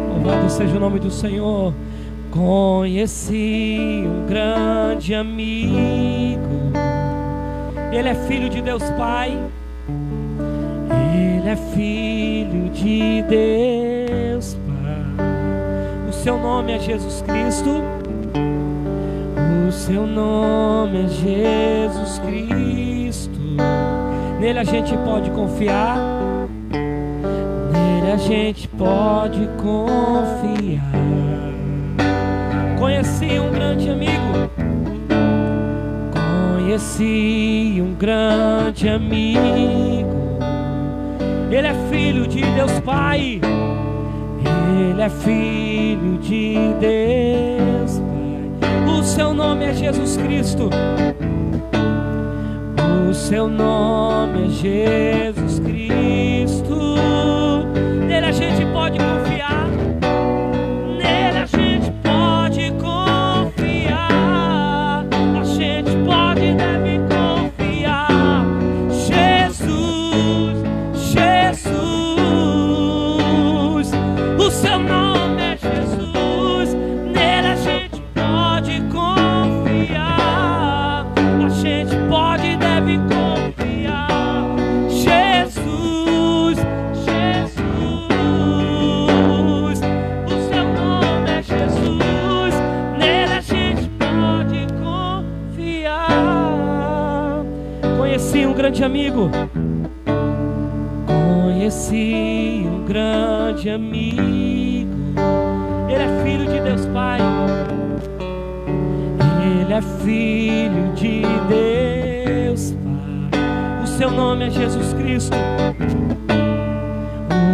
Louvado seja o nome do Senhor. Conheci um grande amigo, Ele é filho de Deus Pai, Ele é filho de Deus Pai. O seu nome é Jesus Cristo, o seu nome é Jesus Cristo. Nele a gente pode confiar, nele a gente pode confiar. Conheci um grande amigo, conheci um grande amigo. Ele é filho de Deus Pai, Ele é filho de Deus Pai. O seu nome é Jesus Cristo, o seu nome é Jesus Cristo. Nele a gente pode confiar, nele a gente pode confiar, a gente pode e deve confiar. Jesus, Jesus, o seu nome é Jesus. Nele a gente pode confiar, a gente pode e deve confiar. Jesus, Jesus, o seu nome é Jesus. Nele a gente pode confiar. Conheci um grande amigo, conheci um grande amigo. Ele é filho de Deus Pai, Ele é filho de Deus Pai. O seu nome é Jesus Cristo,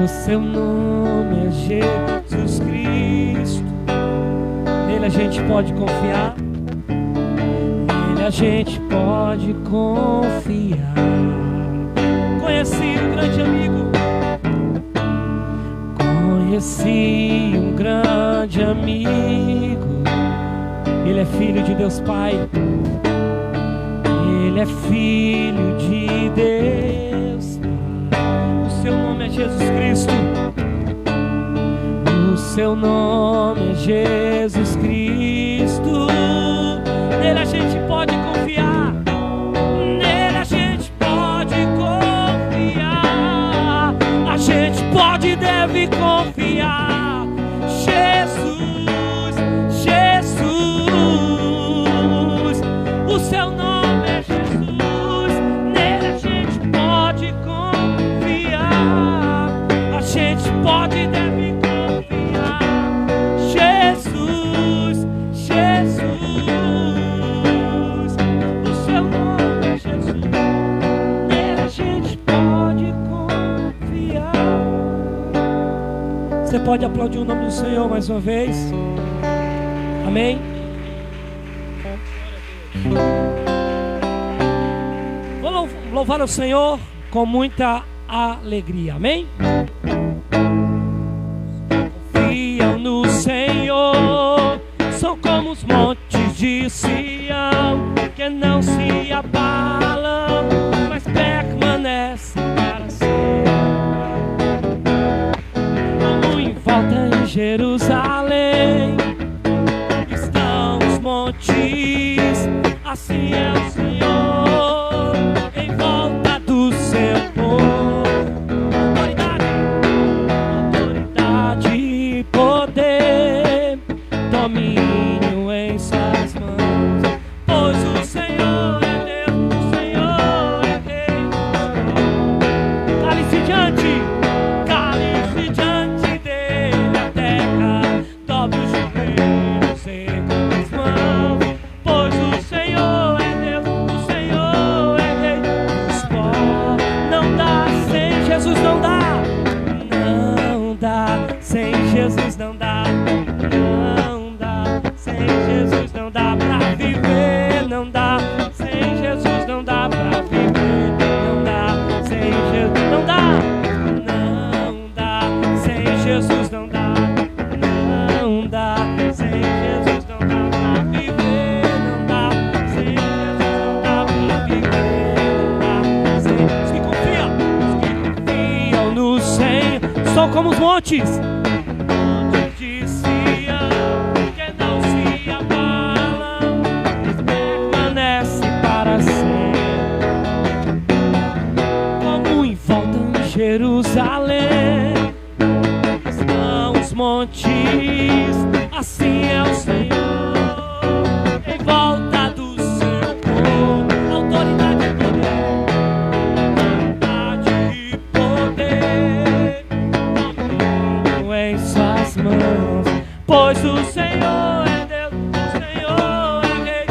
o seu nome é Jesus Cristo. Nele a gente pode confiar, nele a gente pode confiar. Conheci um grande amigo, conheci um grande amigo. Ele é filho de Deus Pai, Ele é filho de Deus Pai. O seu nome é Jesus Cristo, o seu nome é Jesus Cristo. Nele a gente pode confiar, nele a gente pode confiar, a gente pode e deve confiar. Jesus, Jesus, o seu nome é Jesus. Nele a gente pode confiar, a gente pode e deve confiar. Jesus, Jesus, o seu nome é Jesus. Nele a gente pode confiar. Você pode aplaudir o nome do Senhor mais uma vez? Amém? Vou louvar o Senhor com muita alegria. Amém? Confiam no Senhor, são como os montes de Sião, que não se abalam, mas permanecem para sempre. Como em volta em Jerusalém estão os montes, assim é o Senhor em volta do seu povo. Autoridade e poder, domínio em suas mãos. Pois o Senhor é Deus, o Senhor é Rei. Cale-se diante dele a terra, dobre os joelhos, erga as mãos. Pois o Senhor é Deus, o Senhor é Rei. Os povos não dá sem Jesus, não dá, não dá sem Jesus, não dá, não dá sem Jesus, não dá pra viver, não dá sem Jesus, não dá pra viver, não dá sem Jesus, não dá, não dá sem Jesus, não dá, não dá sem Jesus, não dá pra viver, não dá sem Jesus, não dá pra viver, não dá sem sou como os montes. Montes de Sião, que não se abalam, permanece para sempre. Como em volta em Jerusalém estão os montes, assim é o Senhor. Em volta do seu povo, autoridade e poder, domínio em suas mãos. Pois o Senhor é Deus, o Senhor é Rei.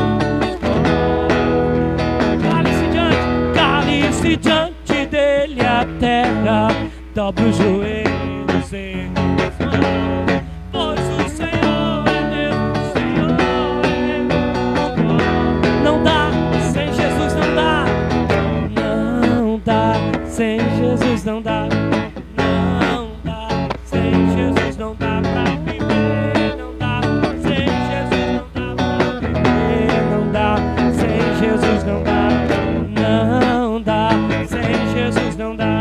Cale-se diante dele a terra, dobra os joelhos em suas mãos. Pois o Senhor é Deus, o Senhor é Rei. Não dá, sem Jesus não dá. Não dá, sem Jesus não dá. Não dá, sem Jesus não dá pra viver. Não dá, sem Jesus não dá pra viver. Não dá, sem Jesus não dá. Não dá, sem Jesus não dá.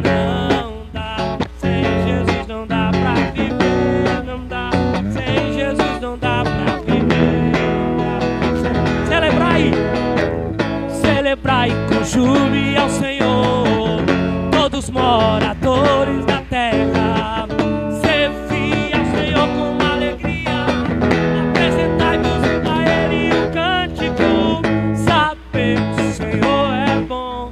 Não dá, sem Jesus não dá pra viver. Não dá, sem Jesus não dá pra viver. Celebrai, celebrai com júbilo ao Senhor, todos moradores da terra. Servi ao Senhor com alegria, apresentai-vos a Ele um cântico. Sabemos que o Senhor é bom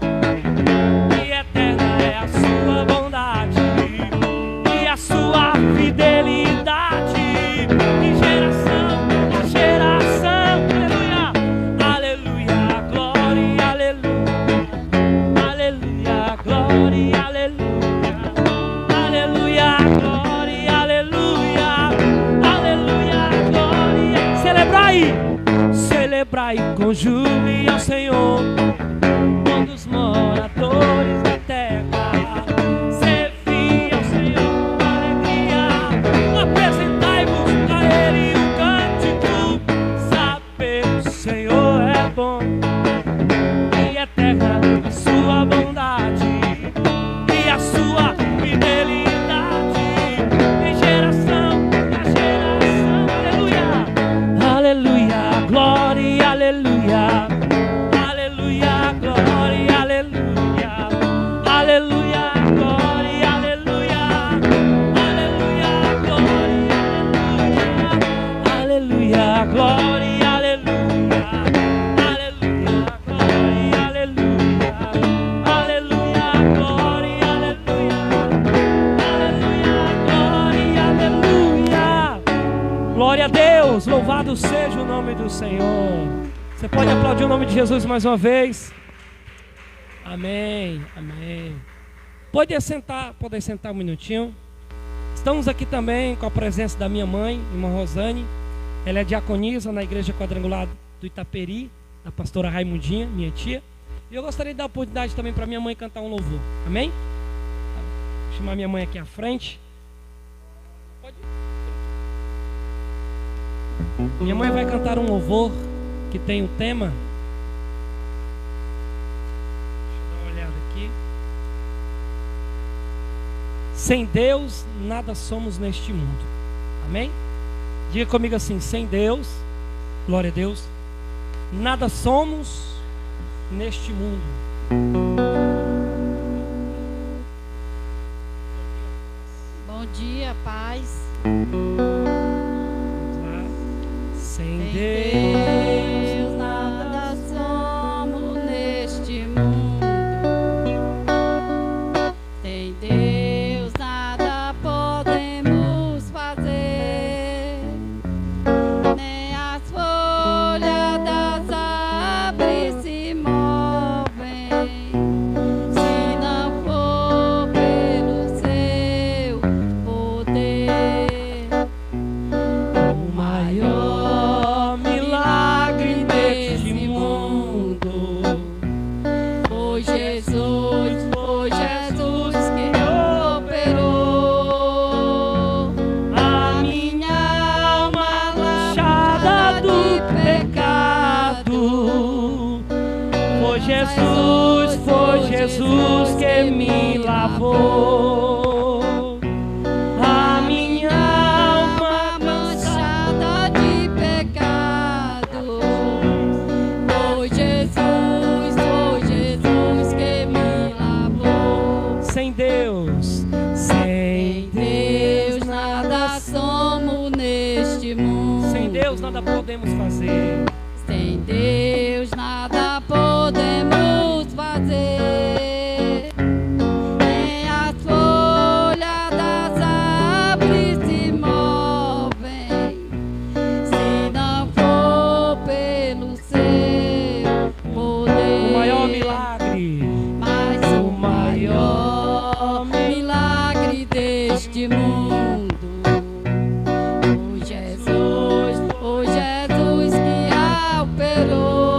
e eterna é a sua bondade e a sua fidelidade de geração a geração. Aleluia, aleluia, glória, aleluia, aleluia, glória, aleluia, aleluia, glória, aleluia, aleluia, glória. Celebrai, celebrai com júbilo ao Senhor, todos moradores da terra. Servi ao Senhor com alegria, apresentai-vos a Ele um cântico. Sabemos que o Senhor é bom e eterna a sua bondade e a sua fidelidade de geração a geração. Aleluia, aleluia, glória, aleluia, aleluia, glória, aleluia, aleluia, glória, aleluia, aleluia, glória, aleluia, aleluia, glória, aleluia, aleluia, glória, aleluia, aleluia, glória, aleluia, aleluia, glória, aleluia. Glória a Deus, louvado seja o nome do Senhor. Você pode aplaudir o nome de Jesus mais uma vez? Amém, amém. Pode sentar um minutinho. Estamos aqui também com a presença da minha mãe, irmã Rosane. Ela é diaconisa na igreja quadrangular do Itaperi, da pastora Raimundinha, minha tia. E eu gostaria de dar a oportunidade também para minha mãe cantar um louvor. Amém? Vou chamar minha mãe aqui à frente. Pode ir. Minha mãe vai cantar um louvor que tem um tema. Deixa eu dar uma olhada aqui. Sem Deus nada somos neste mundo. Amém? Diga comigo assim: sem Deus, glória a Deus, nada somos neste mundo. Bom dia, paz. Sem Sem Deus, Deus nada somos neste mundo. Sem Deus nada podemos fazer. Nem as folhas das árvores se movem, se não for pelo seu poder. O maior milagre deste mundo foi Jesus que operou a minha alma lavada do pecado. foi Jesus que me lavou. nada podemos fazer. Sem Deus nada podemos fazer. Nem as folhas das árvores se movem, se não for pelo seu poder. O maior milagre, Mas o maior milagre deste mundo, o Jesus que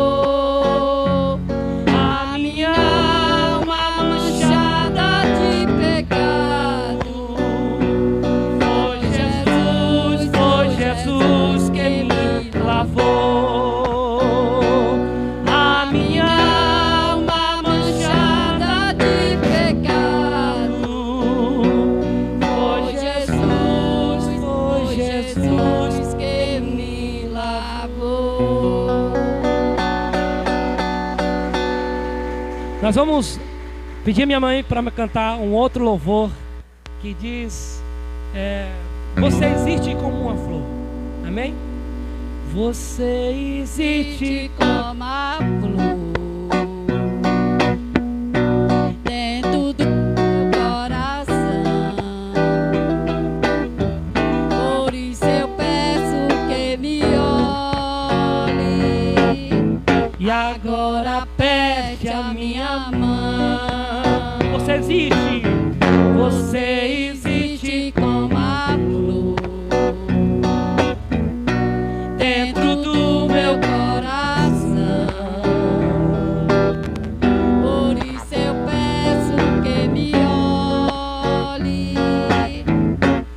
operou a minha alma manchada de pecado. foi Jesus que me lavou. A minha alma manchada de pecado. Foi Jesus que me lavou. Nós vamos pedir minha mãe para me cantar um outro louvor que diz: você existe como uma flor. Amém? Você existe Como a flor dentro do meu coração. Por isso eu peço que me olhe e agora, aperte a minha mão. Você existe. Você Existe como a flor dentro do meu coração. Por isso eu peço que me olhe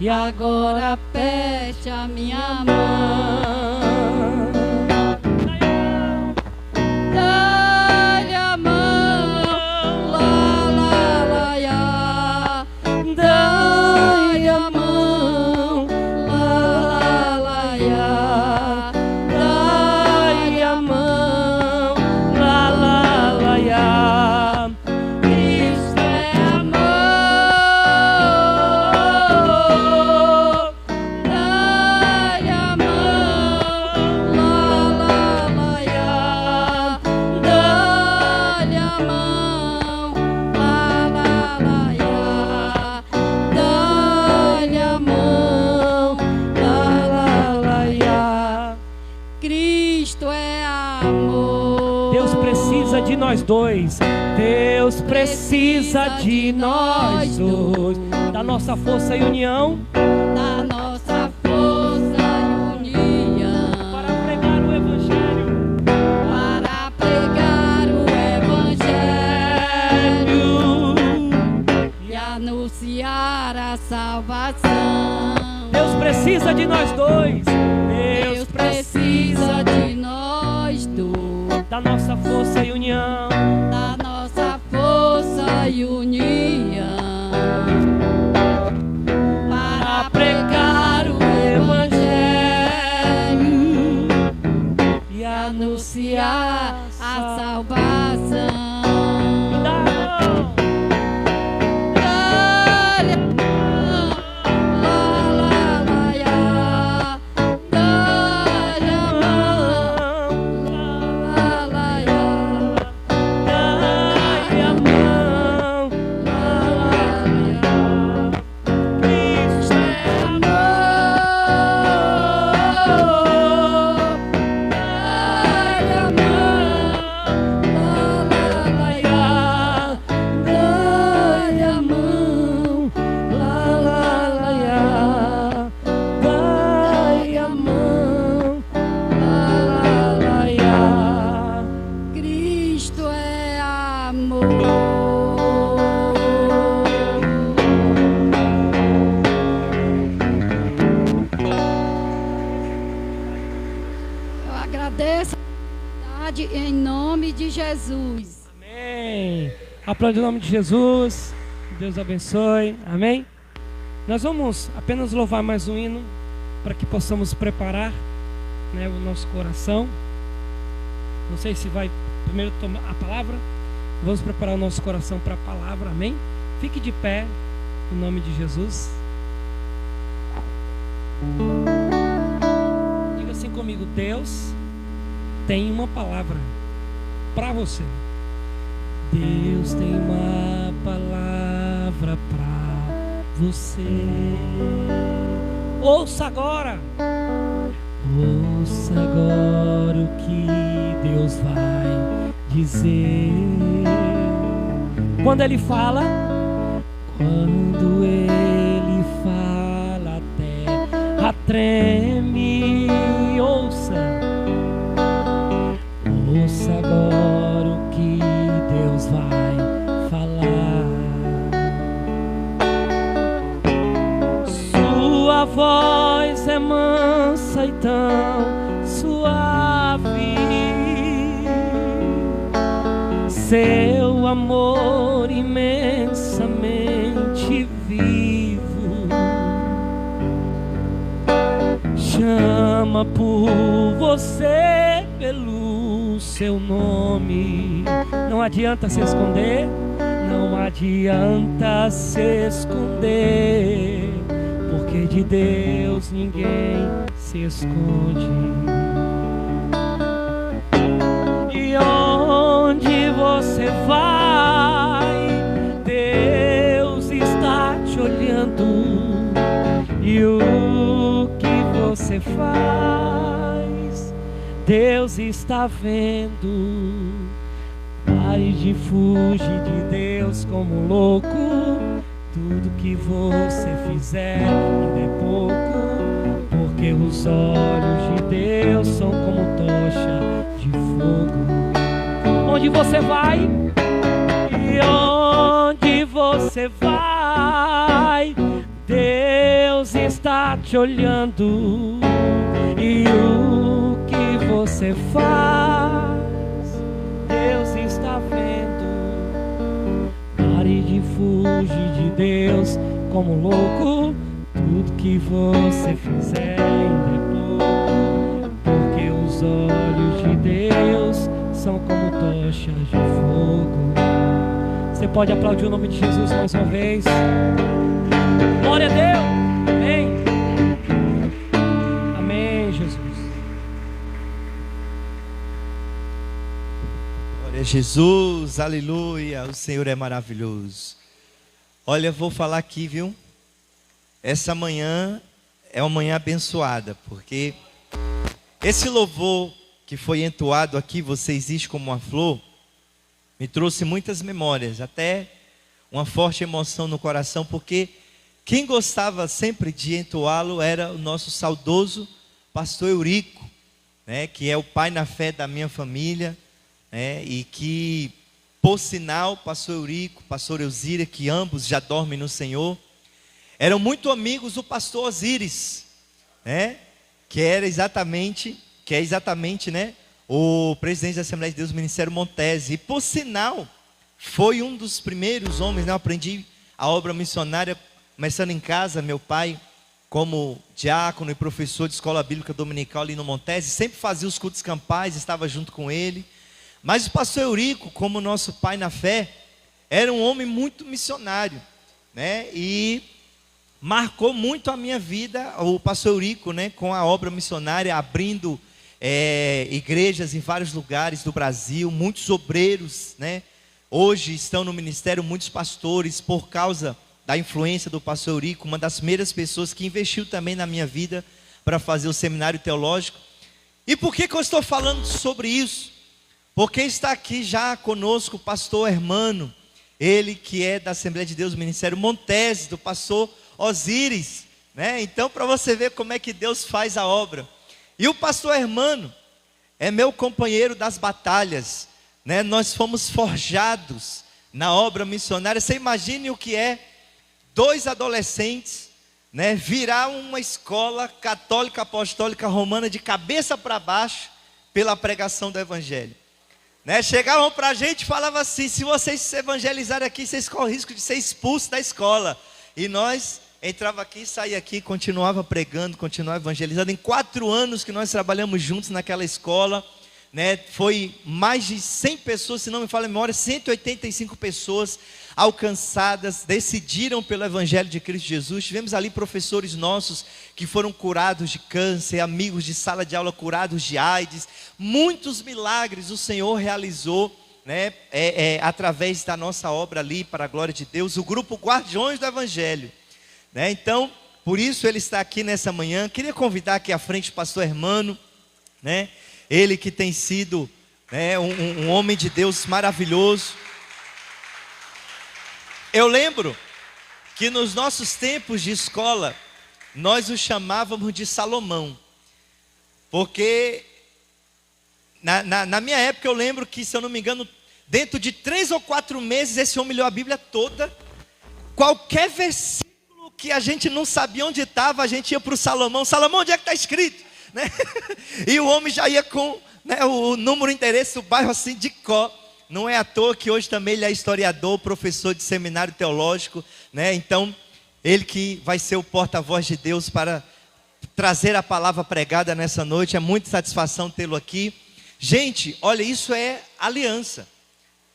e agora, aperte a minha mão. Dá-lhe a mão, lá, lá, lá, ia. Dá-lhe a mão, lá, lá, lá, ia. dai a mão, lá, lá, lá, lá. Cristo é amor. Dá-lhe a mão, lá, lá, lá, ia. Dá-lhe a mão, lá, lá, lá, ia. Dá-lhe a mão, lá, lá, lá, ia. Cristo é amor. Deus precisa de nós dois. Deus precisa de nós dois. Da nossa força e união Da nossa força e união para pregar o Evangelho. para pregar o Evangelho e anunciar a salvação. Deus precisa de nós dois. Deus precisa de nós dois, da nossa força e união da nossa força e união para pregar o Evangelho e anunciar a salvação. da mão. Dá-lhe a mão, lá, lá, lá, ia. Dá-lhe a mão, lá, lá, ia. Dai a mão, Lá, lá, ia. Cristo é Dá-lhe a mão, lá, lá, lá, ia. Dá-lhe a mão, lá, lá, lá, ia. Dai a mão, Lá, lá, lá, ia. Cristo é amor. Eu agradeço a oportunidade em nome de Jesus. Amém. Aplaude o nome de Jesus. Deus abençoe. Amém. Nós vamos apenas louvar mais um hino para que possamos preparar, né, o nosso coração. Não sei se vai primeiro tomar a palavra. Vamos preparar o nosso coração para a palavra. Amém. Fique de pé em nome de Jesus. Diga assim comigo: Deus tem uma palavra para você. Deus tem uma palavra para você. Ouça agora. Ouça agora o que Deus vai dizer. Quando Ele fala, quando Ele fala, a terra treme. Ouça, ouça agora o que Deus vai falar. Sua voz é mansa e tão suave, seu amor imensamente vivo chama por você pelo seu nome. Não adianta se esconder, não adianta se esconder, porque de Deus ninguém se esconde. E onde você vai, Deus está te olhando. E o que você faz, Deus está vendo. Pare de fugir de Deus como louco. Tudo que você fizer ainda é pouco, porque os olhos de Deus são como tocha de fogo. Onde você vai? E onde você vai, Deus está te olhando. E o que você faz, Deus está vendo. Pare de fugir de Deus como louco. Tudo que você fizer ainda é pouco, porque os olhos de Deus são como tochas de fogo. Você pode aplaudir o nome de Jesus mais uma vez. Glória a Deus. Amém. Amém, Jesus. Glória a Jesus, aleluia, o Senhor é maravilhoso. Olha, vou falar aqui, viu? Essa manhã é uma manhã abençoada, porque esse louvor que foi entoado aqui, Você Existe Como uma Flor, me trouxe muitas memórias, até uma forte emoção no coração, porque quem gostava sempre de entoá-lo era o nosso saudoso pastor Eurico, né, que é o pai na fé da minha família, né, e que, por sinal, pastor Eurico, pastor Elzira, que ambos já dormem no Senhor, eram muito amigos do pastor Osíris, né, que é exatamente, né, o presidente da Assembleia de Deus do Ministério Montese. E por sinal, foi um dos primeiros homens, né? Eu aprendi a obra missionária começando em casa. Meu pai, como diácono e professor de escola bíblica dominical ali no Montese, sempre fazia os cultos campais, estava junto com ele. Mas o pastor Eurico, como nosso pai na fé, era um homem muito missionário, né? E marcou muito a minha vida, o pastor Eurico, né, com a obra missionária, abrindo igrejas em vários lugares do Brasil. Muitos obreiros, né, hoje estão no ministério, muitos pastores, por causa da influência do pastor Eurico, uma das primeiras pessoas que investiu também na minha vida para fazer o seminário teológico. E por que eu estou falando sobre isso? Porque está aqui já conosco o pastor Hermano, ele que é da Assembleia de Deus do Ministério Montese, do pastor Osíris, né? Então, para você ver como é que Deus faz a obra. E o pastor Hermano é meu companheiro das batalhas, né? Nós fomos forjados na obra missionária. Você imagine o que é dois adolescentes, né, virar uma escola católica apostólica romana de cabeça para baixo pela pregação do evangelho, né? Chegavam para a gente e falavam assim: se vocês se evangelizarem aqui, vocês correm risco de ser expulsos da escola. E nós entrava aqui, saía aqui, continuava pregando, continuava evangelizando. Em 4 anos que nós trabalhamos juntos naquela escola, né? Foi mais de 100 pessoas, se não me falha a memória, 185 pessoas alcançadas, decidiram pelo Evangelho de Cristo Jesus. Tivemos ali professores nossos que foram curados de câncer, amigos de sala de aula curados de AIDS. Muitos milagres o Senhor realizou, né? Através da nossa obra ali, para a glória de Deus, o grupo Guardiões do Evangelho, né? Então, por isso ele está aqui nessa manhã. Queria convidar aqui à frente o pastor Hermano, né? Ele que tem sido, né, um homem de Deus maravilhoso. Eu lembro que nos nossos tempos de escola, nós o chamávamos de Salomão, porque na minha época eu lembro que, se eu não me engano, dentro de 3 ou 4 meses esse homem leu a Bíblia toda. Qualquer versículo que a gente não sabia onde estava, a gente ia para o Salomão. Salomão, onde é que está escrito? Né? E o homem já ia com, né, o número, o endereço, o bairro assim de cor. Não é à toa que hoje também ele é historiador, professor de seminário teológico, né? Então, ele que vai ser o porta-voz de Deus para trazer a palavra pregada nessa noite. É muita satisfação tê-lo aqui. Gente, olha, isso é aliança,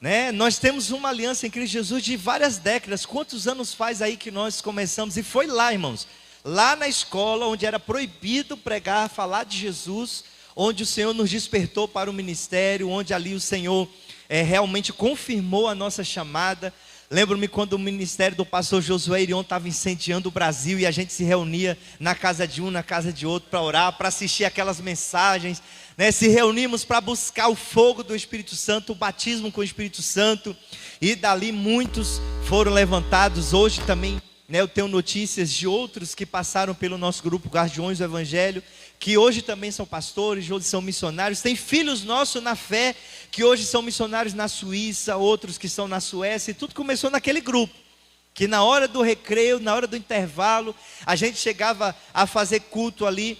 né? Nós temos uma aliança em Cristo Jesus de várias décadas. Quantos anos faz aí que nós começamos? E foi lá, irmãos, lá na escola onde era proibido pregar, falar de Jesus, onde o Senhor nos despertou para o ministério, onde ali o Senhor realmente confirmou a nossa chamada. Lembro-me quando o ministério do pastor Josué Irion estava incendiando o Brasil, e a gente se reunia na casa de um, na casa de outro, para orar, para assistir aquelas mensagens, né? Se reunimos para buscar o fogo do Espírito Santo, o batismo com o Espírito Santo, e dali muitos foram levantados. Hoje também, né, eu tenho notícias de outros que passaram pelo nosso grupo Guardiões do Evangelho, que hoje também são pastores, hoje são missionários. Tem filhos nossos na fé, que hoje são missionários na Suíça, outros que estão na Suécia. E tudo começou naquele grupo, que na hora do recreio, na hora do intervalo, a gente chegava a fazer culto ali,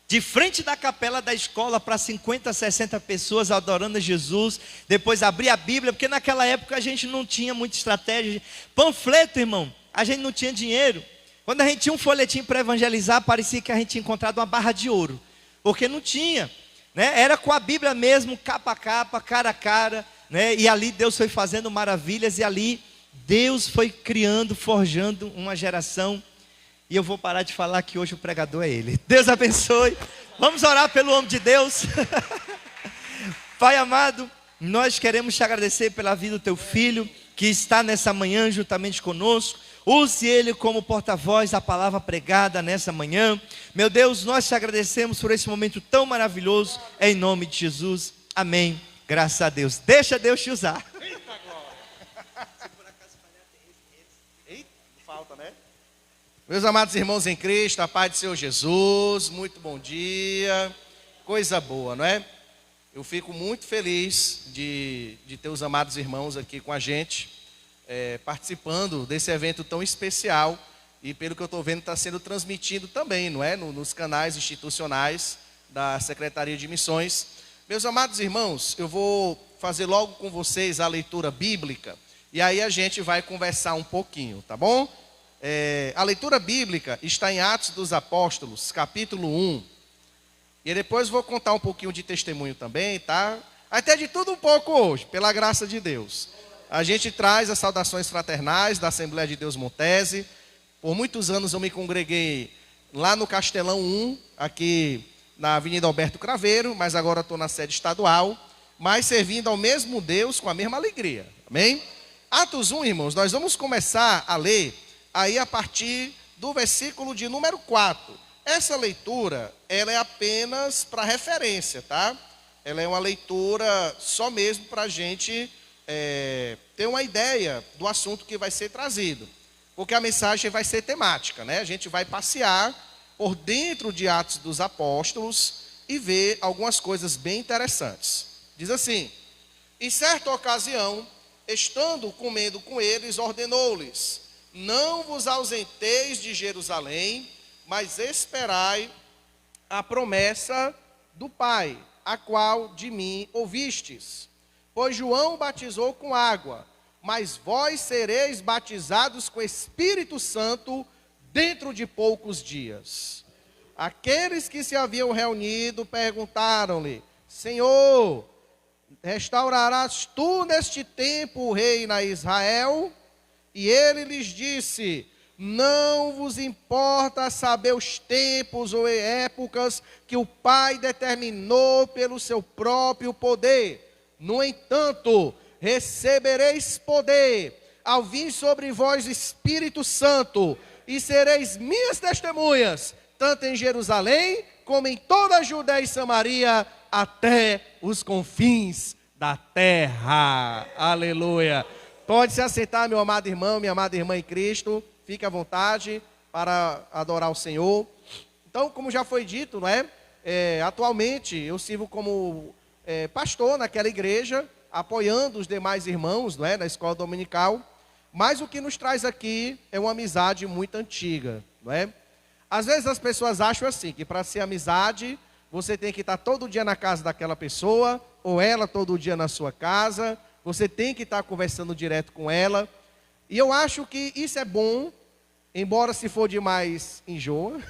de frente da capela da escola, para 50, 60 pessoas adorando a Jesus. Depois abria a Bíblia, porque naquela época a gente não tinha muita estratégia. Panfleto, irmão, a gente não tinha dinheiro. Quando a gente tinha um folhetim para evangelizar, parecia que a gente tinha encontrado uma barra de ouro, porque não tinha, né? Era com a Bíblia mesmo, capa a capa, cara a cara, né? E ali Deus foi fazendo maravilhas, e ali Deus foi criando, forjando uma geração. E eu vou parar de falar que hoje o pregador é ele. Deus abençoe. Vamos orar pelo homem de Deus. Pai amado, nós queremos te agradecer pela vida do teu filho, que está nessa manhã juntamente conosco. Use ele como porta-voz da palavra pregada nessa manhã. Meu Deus, nós te agradecemos por esse momento tão maravilhoso, em nome de Jesus, amém. Graças a Deus. Deixa Deus te usar. Eita glória. Se por acaso falhar, tem eita, falta, né? Meus amados irmãos em Cristo, a paz do Senhor Jesus, muito bom dia. Coisa boa, não é? Eu fico muito feliz de ter os amados irmãos aqui com a gente, participando desse evento tão especial. E pelo que eu estou vendo, está sendo transmitido também, não é? Nos canais institucionais da Secretaria de Missões. Meus amados irmãos, eu vou fazer logo com vocês a leitura bíblica, e aí a gente vai conversar um pouquinho, tá bom? A leitura bíblica está em Atos dos Apóstolos, capítulo 1. E depois vou contar um pouquinho de testemunho também, tá? Até de tudo um pouco hoje, pela graça de Deus. A gente traz as saudações fraternais da Assembleia de Deus Montese. Por muitos anos eu me congreguei lá no Castelão 1, aqui na Avenida Alberto Craveiro, mas agora estou na sede estadual, mas servindo ao mesmo Deus com a mesma alegria, amém? Atos 1, irmãos, nós vamos começar a ler aí a partir do versículo de número 4. Essa leitura, ela é apenas para referência, tá? Ela é uma leitura só mesmo para a gente ter uma ideia do assunto que vai ser trazido. Porque a mensagem vai ser temática, né? A gente vai passear por dentro de Atos dos Apóstolos e ver algumas coisas bem interessantes. Diz assim: em certa ocasião, estando comendo com eles, ordenou-lhes: não vos ausenteis de Jerusalém, mas esperai a promessa do Pai, a qual de mim ouvistes. Pois João batizou com água, mas vós sereis batizados com Espírito Santo dentro de poucos dias. Aqueles que se haviam reunido perguntaram-lhe: Senhor, restaurarás tu neste tempo o reino a Israel? E ele lhes disse: não vos importa saber os tempos ou épocas que o Pai determinou pelo seu próprio poder. No entanto, recebereis poder ao vir sobre vós o Espírito Santo, e sereis minhas testemunhas, tanto em Jerusalém, como em toda a Judéia e Samaria, até os confins da terra. Aleluia. Pode se assentar, meu amado irmão, minha amada irmã em Cristo. Fique à vontade para adorar o Senhor. Então, como já foi dito, não é? Atualmente eu sirvo como pastor naquela igreja, apoiando os demais irmãos, não é? Na escola dominical. Mas o que nos traz aqui é uma amizade muito antiga, não é? Às vezes as pessoas acham assim, que para ser amizade, você tem que estar todo dia na casa daquela pessoa, ou ela todo dia na sua casa, você tem que estar conversando direto com ela. E eu acho que isso é bom, embora se for demais enjoa,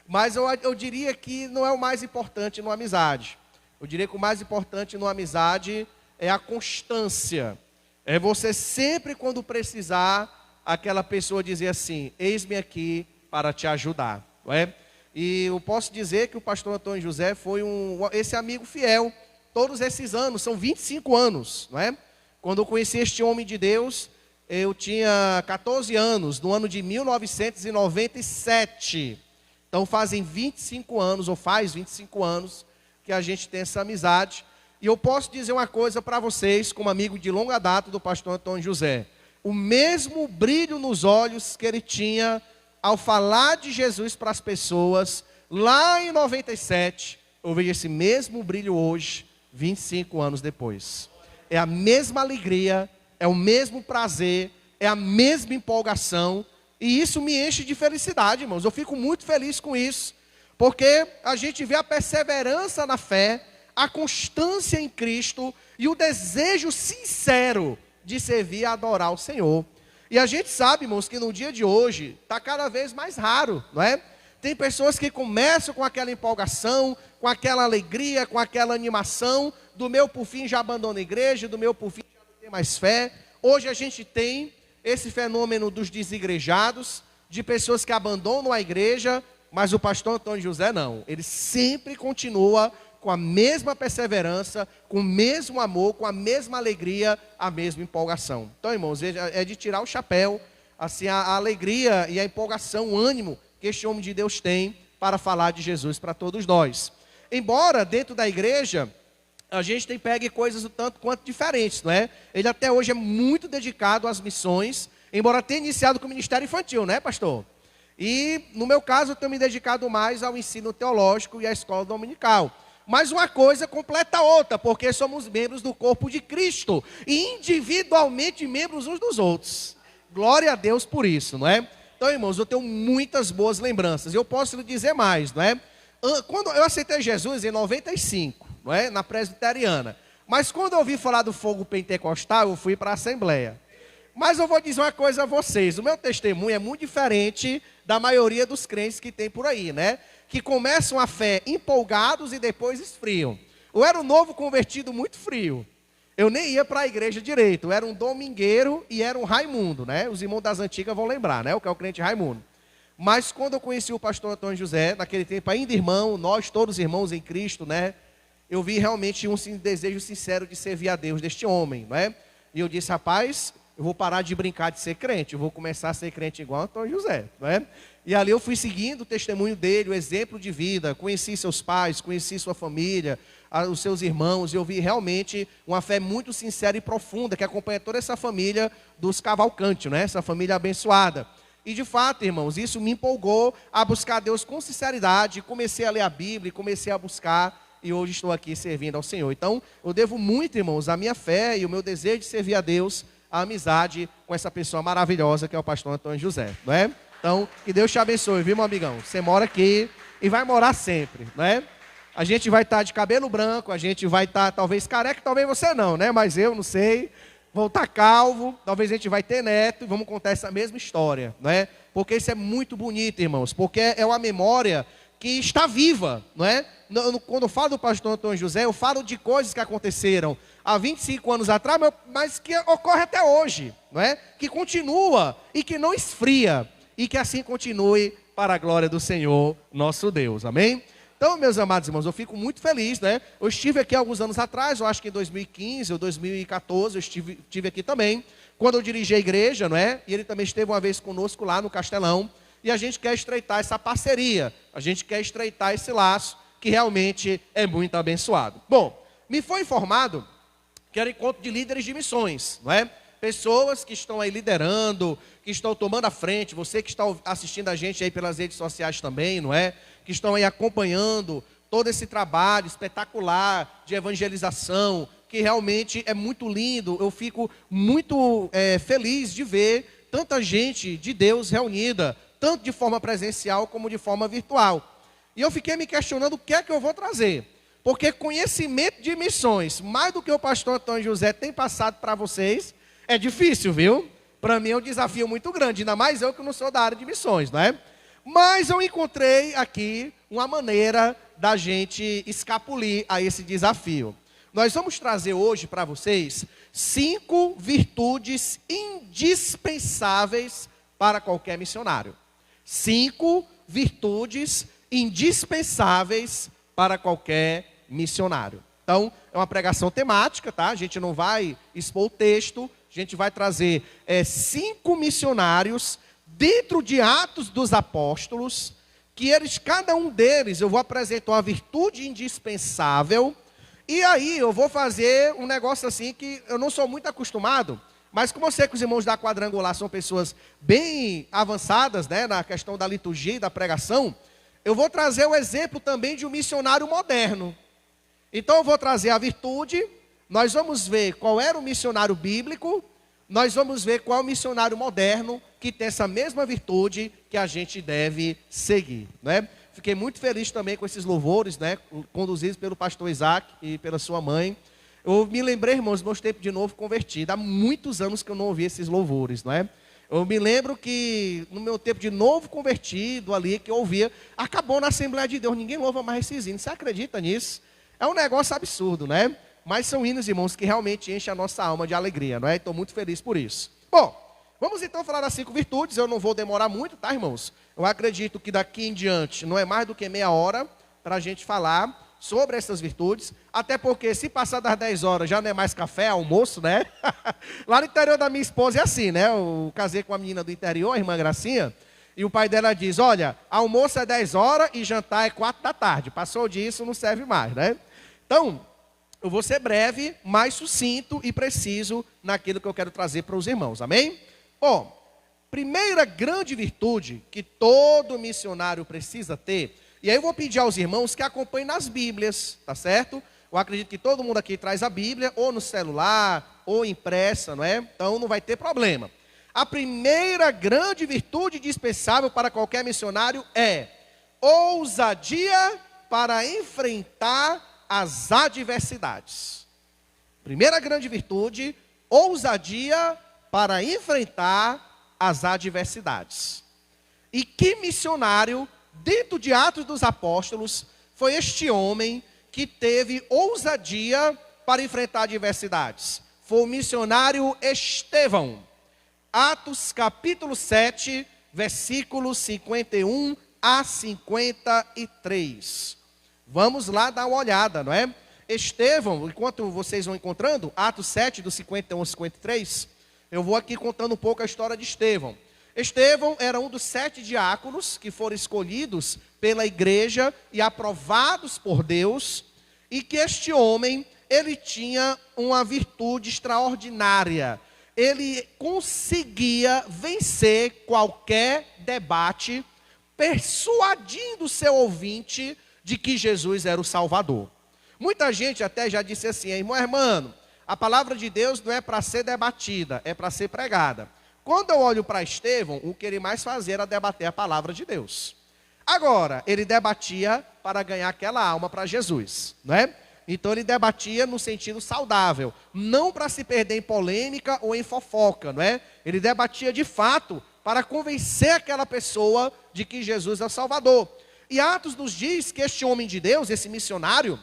mas eu diria que não é o mais importante numa amizade. Eu diria que o mais importante numa amizade é a constância. É você sempre, quando precisar, aquela pessoa dizer assim: eis-me aqui para te ajudar, não é? E eu posso dizer que o pastor Antônio José foi esse amigo fiel, todos esses anos, são 25 anos, não é? Quando eu conheci este homem de Deus, eu tinha 14 anos, no ano de 1997. Então fazem 25 anos, ou faz 25 anos, que a gente tem essa amizade. E eu posso dizer uma coisa para vocês, como amigo de longa data do pastor Antônio José: o mesmo brilho nos olhos que ele tinha ao falar de Jesus para as pessoas lá em 97, eu vejo esse mesmo brilho hoje, 25 anos depois. É a mesma alegria, é o mesmo prazer, é a mesma empolgação, e isso me enche de felicidade, irmãos. Eu fico muito feliz com isso, porque a gente vê a perseverança na fé, a constância em Cristo e o desejo sincero de servir e adorar o Senhor. E a gente sabe, irmãos, que no dia de hoje está cada vez mais raro, não é? Tem pessoas que começam com aquela empolgação, com aquela alegria, com aquela animação, do meu por fim já abandona a igreja, do meu por fim já não tem mais fé. Hoje a gente tem esse fenômeno dos desigrejados, de pessoas que abandonam a igreja, mas o pastor Antônio José não. Ele sempre continua com a mesma perseverança, com o mesmo amor, com a mesma alegria, a mesma empolgação. Então, irmãos, é de tirar o chapéu, assim, a alegria e a empolgação, o ânimo que este homem de Deus tem para falar de Jesus para todos nós. Embora dentro da igreja a gente tem pego coisas um tanto quanto diferentes, não é? Ele até hoje é muito dedicado às missões, embora tenha iniciado com o ministério infantil, né, pastor? E no meu caso eu tenho me dedicado mais ao ensino teológico e à escola dominical. Mas uma coisa completa a outra, porque somos membros do corpo de Cristo, e individualmente membros uns dos outros. Glória a Deus por isso, não é? Então, irmãos, eu tenho muitas boas lembranças. Eu posso lhe dizer mais, não é? Quando eu aceitei Jesus em 95, não é? Na presbiteriana. Mas quando eu ouvi falar do fogo pentecostal, eu fui para a Assembleia. Mas eu vou dizer uma coisa a vocês: o meu testemunho é muito diferente da maioria dos crentes que tem por aí, né? Que começam a fé empolgados e depois esfriam. Eu era um novo convertido muito frio. Eu nem ia para a igreja direito. Eu era um domingueiro e era um Raimundo, né? Os irmãos das antigas vão lembrar, né? O que é o crente Raimundo. Mas quando eu conheci o pastor Antônio José, naquele tempo ainda irmão, nós todos irmãos em Cristo, né? Eu vi realmente um desejo sincero de servir a Deus deste homem, né? E eu disse: rapaz, eu vou parar de brincar de ser crente, eu vou começar a ser crente igual Antônio José, não é? E ali eu fui seguindo o testemunho dele, o exemplo de vida, conheci seus pais, conheci sua família, os seus irmãos, e eu vi realmente uma fé muito sincera e profunda, que acompanha toda essa família dos Cavalcante, né? Essa família abençoada. E de fato, irmãos, isso me empolgou a buscar Deus com sinceridade, comecei a ler a Bíblia, comecei a buscar, e hoje estou aqui servindo ao Senhor. Então, eu devo muito, irmãos, a minha fé e o meu desejo de servir a Deus, a amizade com essa pessoa maravilhosa que é o pastor Antônio José, não é? Então, que Deus te abençoe, viu, meu amigão? Você mora aqui e vai morar sempre, não é? A gente vai estar de cabelo branco, a gente vai estar talvez careca, talvez você não, né? Mas eu não sei. Vou estar calvo, talvez a gente vai ter neto e vamos contar essa mesma história, não é? Porque isso é muito bonito, irmãos, porque é uma memória que está viva, não é? Quando eu falo do pastor Antônio José, eu falo de coisas que aconteceram há 25 anos atrás, mas que ocorre até hoje, não é? Que continua e que não esfria, e que assim continue para a glória do Senhor, nosso Deus, amém? Então, meus amados irmãos, eu fico muito feliz, né? Eu estive aqui alguns anos atrás, eu acho que em 2015 ou 2014, eu estive aqui também, quando eu dirigi a igreja, não é? E ele também esteve uma vez conosco lá no Castelão, e a gente quer estreitar essa parceria, a gente quer estreitar esse laço, que realmente é muito abençoado. Bom, me foi informado que era encontro de líderes de missões, não é? Pessoas que estão aí liderando, que estão tomando a frente, você que está assistindo a gente aí pelas redes sociais também, não é? Que estão aí acompanhando todo esse trabalho espetacular de evangelização, que realmente é muito lindo. Eu fico muito feliz de ver tanta gente de Deus reunida, tanto de forma presencial como de forma virtual. E eu fiquei me questionando o que é que eu vou trazer. Porque conhecimento de missões, mais do que o pastor Antônio José tem passado para vocês, é difícil, viu? Para mim é um desafio muito grande, ainda mais eu que não sou da área de missões, não é? Mas eu encontrei aqui uma maneira da gente escapulir a esse desafio. Nós vamos trazer hoje para vocês 5 virtudes indispensáveis para qualquer missionário. 5 virtudes indispensáveis para qualquer missionário. Então, é uma pregação temática, tá? A gente não vai expor o texto, a gente vai trazer 5 missionários dentro de Atos dos Apóstolos, que cada um deles, eu vou apresentar uma virtude indispensável, e aí eu vou fazer um negócio assim que eu não sou muito acostumado, mas como eu sei que os irmãos da Quadrangular são pessoas bem avançadas, né, na questão da liturgia e da pregação, eu vou trazer o exemplo também de um missionário moderno. Então eu vou trazer a virtude, nós vamos ver qual era o missionário bíblico, nós vamos ver qual é o missionário moderno que tem essa mesma virtude que a gente deve seguir, né? Fiquei muito feliz também com esses louvores, né, conduzidos pelo pastor Isaac e pela sua mãe. Eu me lembrei, irmãos, meus tempos de novo convertido. Há muitos anos que eu não ouvi esses louvores, não é? Eu me lembro que no meu tempo de novo convertido ali, que eu ouvia, acabou na Assembleia de Deus, ninguém louva mais esses hinos. Você acredita nisso? É um negócio absurdo, né? Mas são hinos, irmãos, que realmente enchem a nossa alma de alegria, não é? Estou muito feliz por isso. Bom, vamos então falar das 5 virtudes. Eu não vou demorar muito, tá, irmãos? Eu acredito que daqui em diante não é mais do que meia hora para a gente falar sobre essas virtudes, até porque se passar das 10 horas já não é mais café, é almoço, né? Lá no interior da minha esposa é assim, né? Eu casei com uma menina do interior, a irmã Gracinha, e o pai dela diz, olha, almoço é 10 horas e jantar é 4 da tarde. Passou disso, não serve mais, né? Então, eu vou ser breve, mais sucinto e preciso naquilo que eu quero trazer para os irmãos, amém? Bom, primeira grande virtude que todo missionário precisa ter, e aí eu vou pedir aos irmãos que acompanhem nas Bíblias, tá certo? Eu acredito que todo mundo aqui traz a Bíblia, ou no celular, ou impressa, não é? Então não vai ter problema. A primeira grande virtude indispensável para qualquer missionário é ousadia para enfrentar as adversidades. Primeira grande virtude, ousadia para enfrentar as adversidades. E que missionário, dentro de Atos dos Apóstolos, foi este homem que teve ousadia para enfrentar adversidades? Foi o missionário Estevão. Atos capítulo 7, versículos 51 a 53. Vamos lá dar uma olhada, não é? Estevão, enquanto vocês vão encontrando, Atos 7, do 51 ao 53, eu vou aqui contando um pouco a história de Estevão. Estevão era um dos 7 diáconos que foram escolhidos pela igreja e aprovados por Deus, e que este homem, ele tinha uma virtude extraordinária. Ele conseguia vencer qualquer debate, persuadindo o seu ouvinte de que Jesus era o Salvador. Muita gente até já disse assim, irmão, a palavra de Deus não é para ser debatida, é para ser pregada. Quando eu olho para Estevão, o que ele mais fazia era debater a palavra de Deus. Agora, ele debatia para ganhar aquela alma para Jesus, não é? Então ele debatia no sentido saudável, não para se perder em polêmica ou em fofoca, não é? Ele debatia de fato para convencer aquela pessoa de que Jesus é o Salvador. E Atos nos diz que este homem de Deus, esse missionário,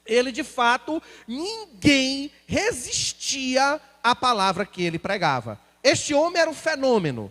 ele de fato, ninguém resistia à palavra que ele pregava. Este homem era um fenômeno,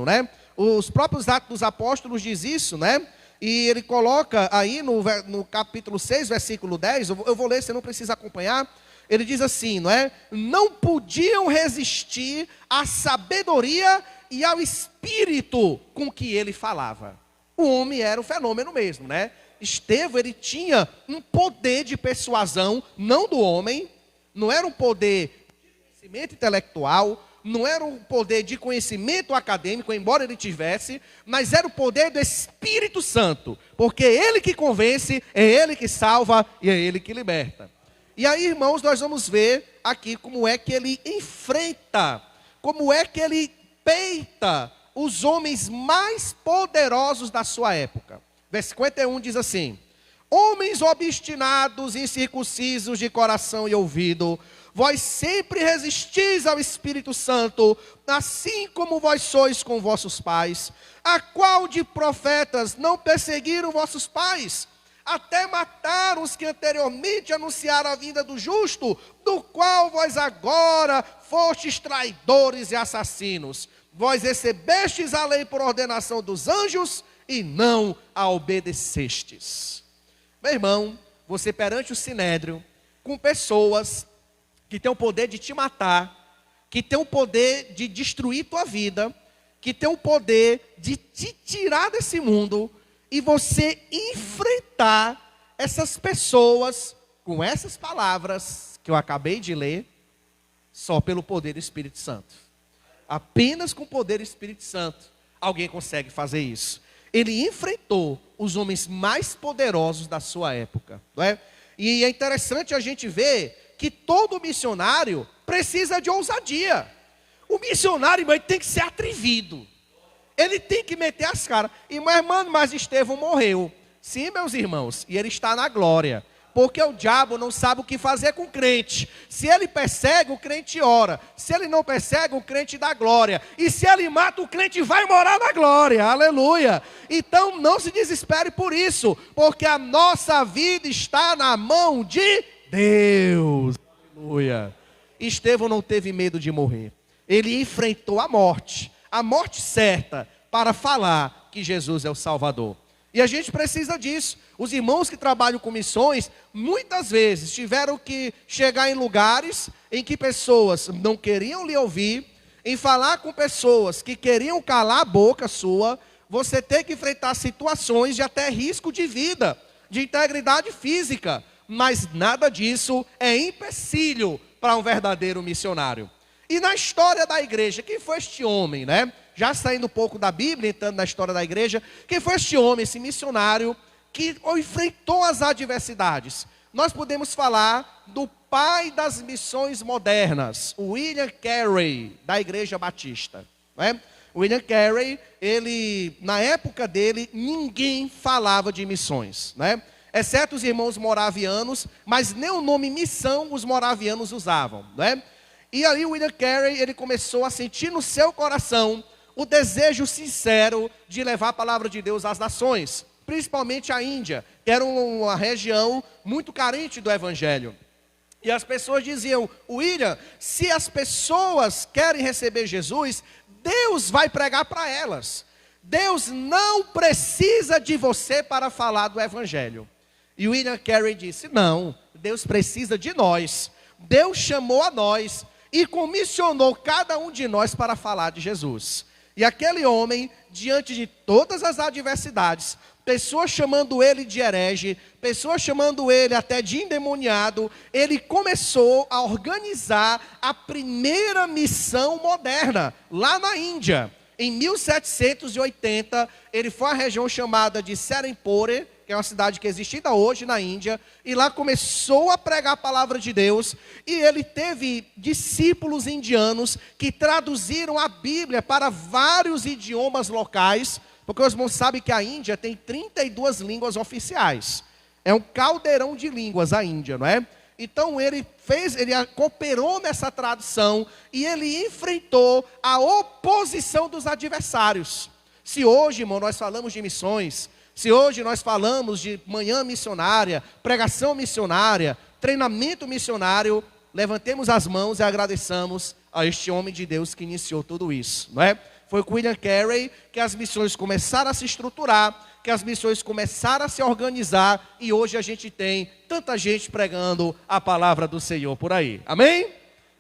né? Os próprios Atos dos Apóstolos diz isso, né? E ele coloca aí no capítulo 6, versículo 10, eu vou ler, você não precisa acompanhar. Ele diz assim, não é? Não podiam resistir à sabedoria e ao espírito com que ele falava. O homem era um fenômeno mesmo, né? Estevão, ele tinha um poder de persuasão, não do homem, não era um poder de conhecimento intelectual, não era um poder de conhecimento acadêmico, embora ele tivesse, mas era o poder do Espírito Santo, porque é ele que convence, é ele que salva e é ele que liberta. E aí, irmãos, nós vamos ver aqui como é que ele enfrenta, como é que ele peita os homens mais poderosos da sua época. Versículo 51 diz assim: homens obstinados, incircuncisos de coração e ouvido, vós sempre resistis ao Espírito Santo, assim como vós sois com vossos pais. A qual de profetas não perseguiram vossos pais? Até mataram os que anteriormente anunciaram a vinda do justo, do qual vós agora fostes traidores e assassinos. Vós recebestes a lei por ordenação dos anjos e não a obedecestes. Meu irmão, você perante o sinédrio, com pessoas que têm o poder de te matar, que têm o poder de destruir tua vida, que têm o poder de te tirar desse mundo, e você enfrentar essas pessoas com essas palavras que eu acabei de ler, só pelo poder do Espírito Santo. Apenas com o poder do Espírito Santo alguém consegue fazer isso. Ele enfrentou os homens mais poderosos da sua época, não é? E é interessante a gente ver que todo missionário precisa de ousadia. O missionário, irmão, tem que ser atrevido. Ele tem que meter as caras. E, mas Estevão morreu. Sim, meus irmãos, e ele está na glória. Porque o diabo não sabe o que fazer com o crente. Se ele persegue, o crente ora. Se ele não persegue, o crente dá glória. E se ele mata, o crente vai morar na glória. Aleluia. Então não se desespere por isso, porque a nossa vida está na mão de Deus. Aleluia. Estevão não teve medo de morrer. Ele enfrentou a morte certa, para falar que Jesus é o Salvador. E a gente precisa disso. Os irmãos que trabalham com missões, muitas vezes tiveram que chegar em lugares em que pessoas não queriam lhe ouvir, em falar com pessoas que queriam calar a boca sua. Você tem que enfrentar situações de até risco de vida, de integridade física, mas nada disso é empecilho para um verdadeiro missionário. E na história da igreja, quem foi este homem, né? Já saindo um pouco da Bíblia, entrando na história da igreja, quem foi este homem, esse missionário, que enfrentou as adversidades? Nós podemos falar do pai das missões modernas, William Carey, da Igreja Batista, né? William Carey, ele, na época dele, ninguém falava de missões, né? Exceto os irmãos moravianos, mas nem o nome missão os moravianos usavam, né? E aí o William Carey, ele começou a sentir no seu coração o desejo sincero de levar a palavra de Deus às nações, principalmente a Índia, que era uma região muito carente do Evangelho. E as pessoas diziam: William, se as pessoas querem receber Jesus, Deus vai pregar para elas. Deus não precisa de você para falar do Evangelho. E William Carey disse: não, Deus precisa de nós. Deus chamou a nós e comissionou cada um de nós para falar de Jesus. E aquele homem, diante de todas as adversidades, pessoas chamando ele de herege, pessoas chamando ele até de endemoniado, ele começou a organizar a primeira missão moderna, lá na Índia. Em 1780, ele foi à região chamada de Serampore, que é uma cidade que existe ainda hoje na Índia, e lá começou a pregar a palavra de Deus, e ele teve discípulos indianos que traduziram a Bíblia para vários idiomas locais, porque os irmãos sabem que a Índia tem 32 línguas oficiais. É um caldeirão de línguas a Índia, não é? Então ele cooperou nessa tradução, e ele enfrentou a oposição dos adversários. Se hoje, irmão, nós falamos de missões, Se hoje nós falamos de manhã missionária, pregação missionária, treinamento missionário, levantemos as mãos e agradeçamos a este homem de Deus que iniciou tudo isso, não é? Foi com William Carey que as missões começaram a se estruturar, que as missões começaram a se organizar, e hoje a gente tem tanta gente pregando a palavra do Senhor por aí. Amém?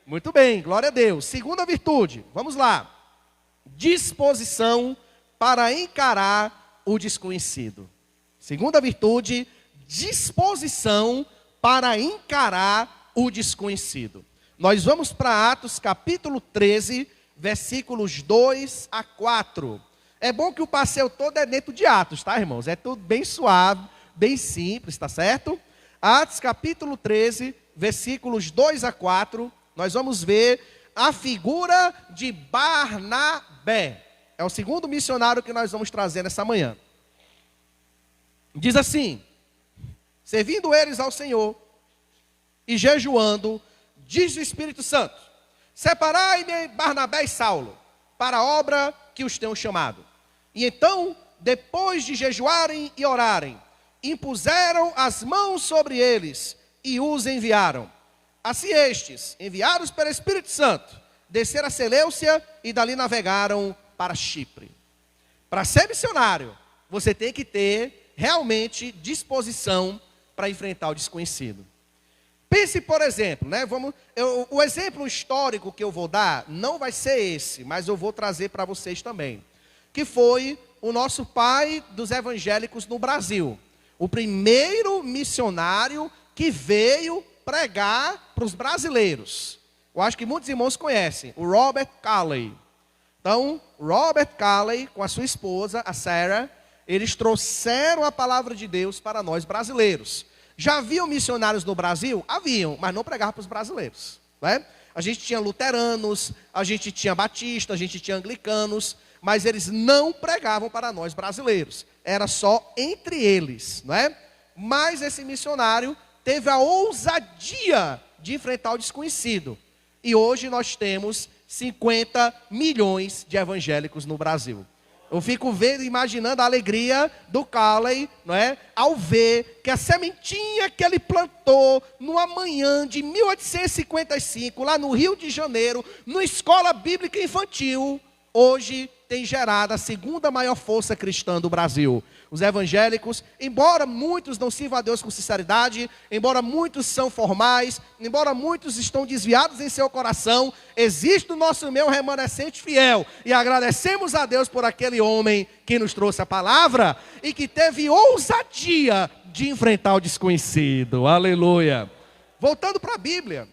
Muito bem, glória a Deus. Segunda virtude, vamos lá. Disposição para encarar o desconhecido. Segunda virtude, disposição para encarar o desconhecido. Nós vamos para Atos capítulo 13, versículos 2 a 4. É bom que o passeio todo é dentro de Atos, tá, irmãos? É tudo bem suave, bem simples, tá certo? Atos capítulo 13, versículos 2 a 4. Nós vamos ver a figura de Barnabé. É o segundo missionário que nós vamos trazer nessa manhã. Diz assim: servindo eles ao Senhor e jejuando, diz o Espírito Santo: separai-me Barnabé e Saulo para a obra que os tenho chamado. E então, depois de jejuarem e orarem, impuseram as mãos sobre eles e os enviaram. Assim estes, enviados pelo Espírito Santo, desceram a Seleucia e dali navegaram para Chipre. Para ser missionário, você tem que ter realmente disposição para enfrentar o desconhecido. Pense, por exemplo, né? O exemplo histórico que eu vou dar não vai ser esse, mas eu vou trazer para vocês também, que foi o nosso pai dos evangélicos no Brasil, o primeiro missionário que veio pregar para os brasileiros. Eu acho que muitos irmãos conhecem, o Robert Calley. Então, Robert Calley com a sua esposa, a Sarah, eles trouxeram a palavra de Deus para nós brasileiros. Já haviam missionários no Brasil? Haviam, mas não pregavam para os brasileiros, né? A gente tinha luteranos, a gente tinha batistas, a gente tinha anglicanos, mas eles não pregavam para nós brasileiros. Era só entre eles, não é? Mas esse missionário teve a ousadia de enfrentar o desconhecido. E hoje nós temos 50 milhões de evangélicos no Brasil. Eu fico vendo, imaginando a alegria do Calley, não é? Ao ver que a sementinha que ele plantou numa manhã de 1855, lá no Rio de Janeiro, numa escola bíblica infantil, hoje tem gerado a segunda maior força cristã do Brasil. Os evangélicos, embora muitos não sirvam a Deus com sinceridade, embora muitos são formais, embora muitos estão desviados em seu coração, existe no nosso meio um remanescente fiel. E agradecemos a Deus por aquele homem que nos trouxe a palavra e que teve ousadia de enfrentar o desconhecido. Aleluia. Voltando para a Bíblia,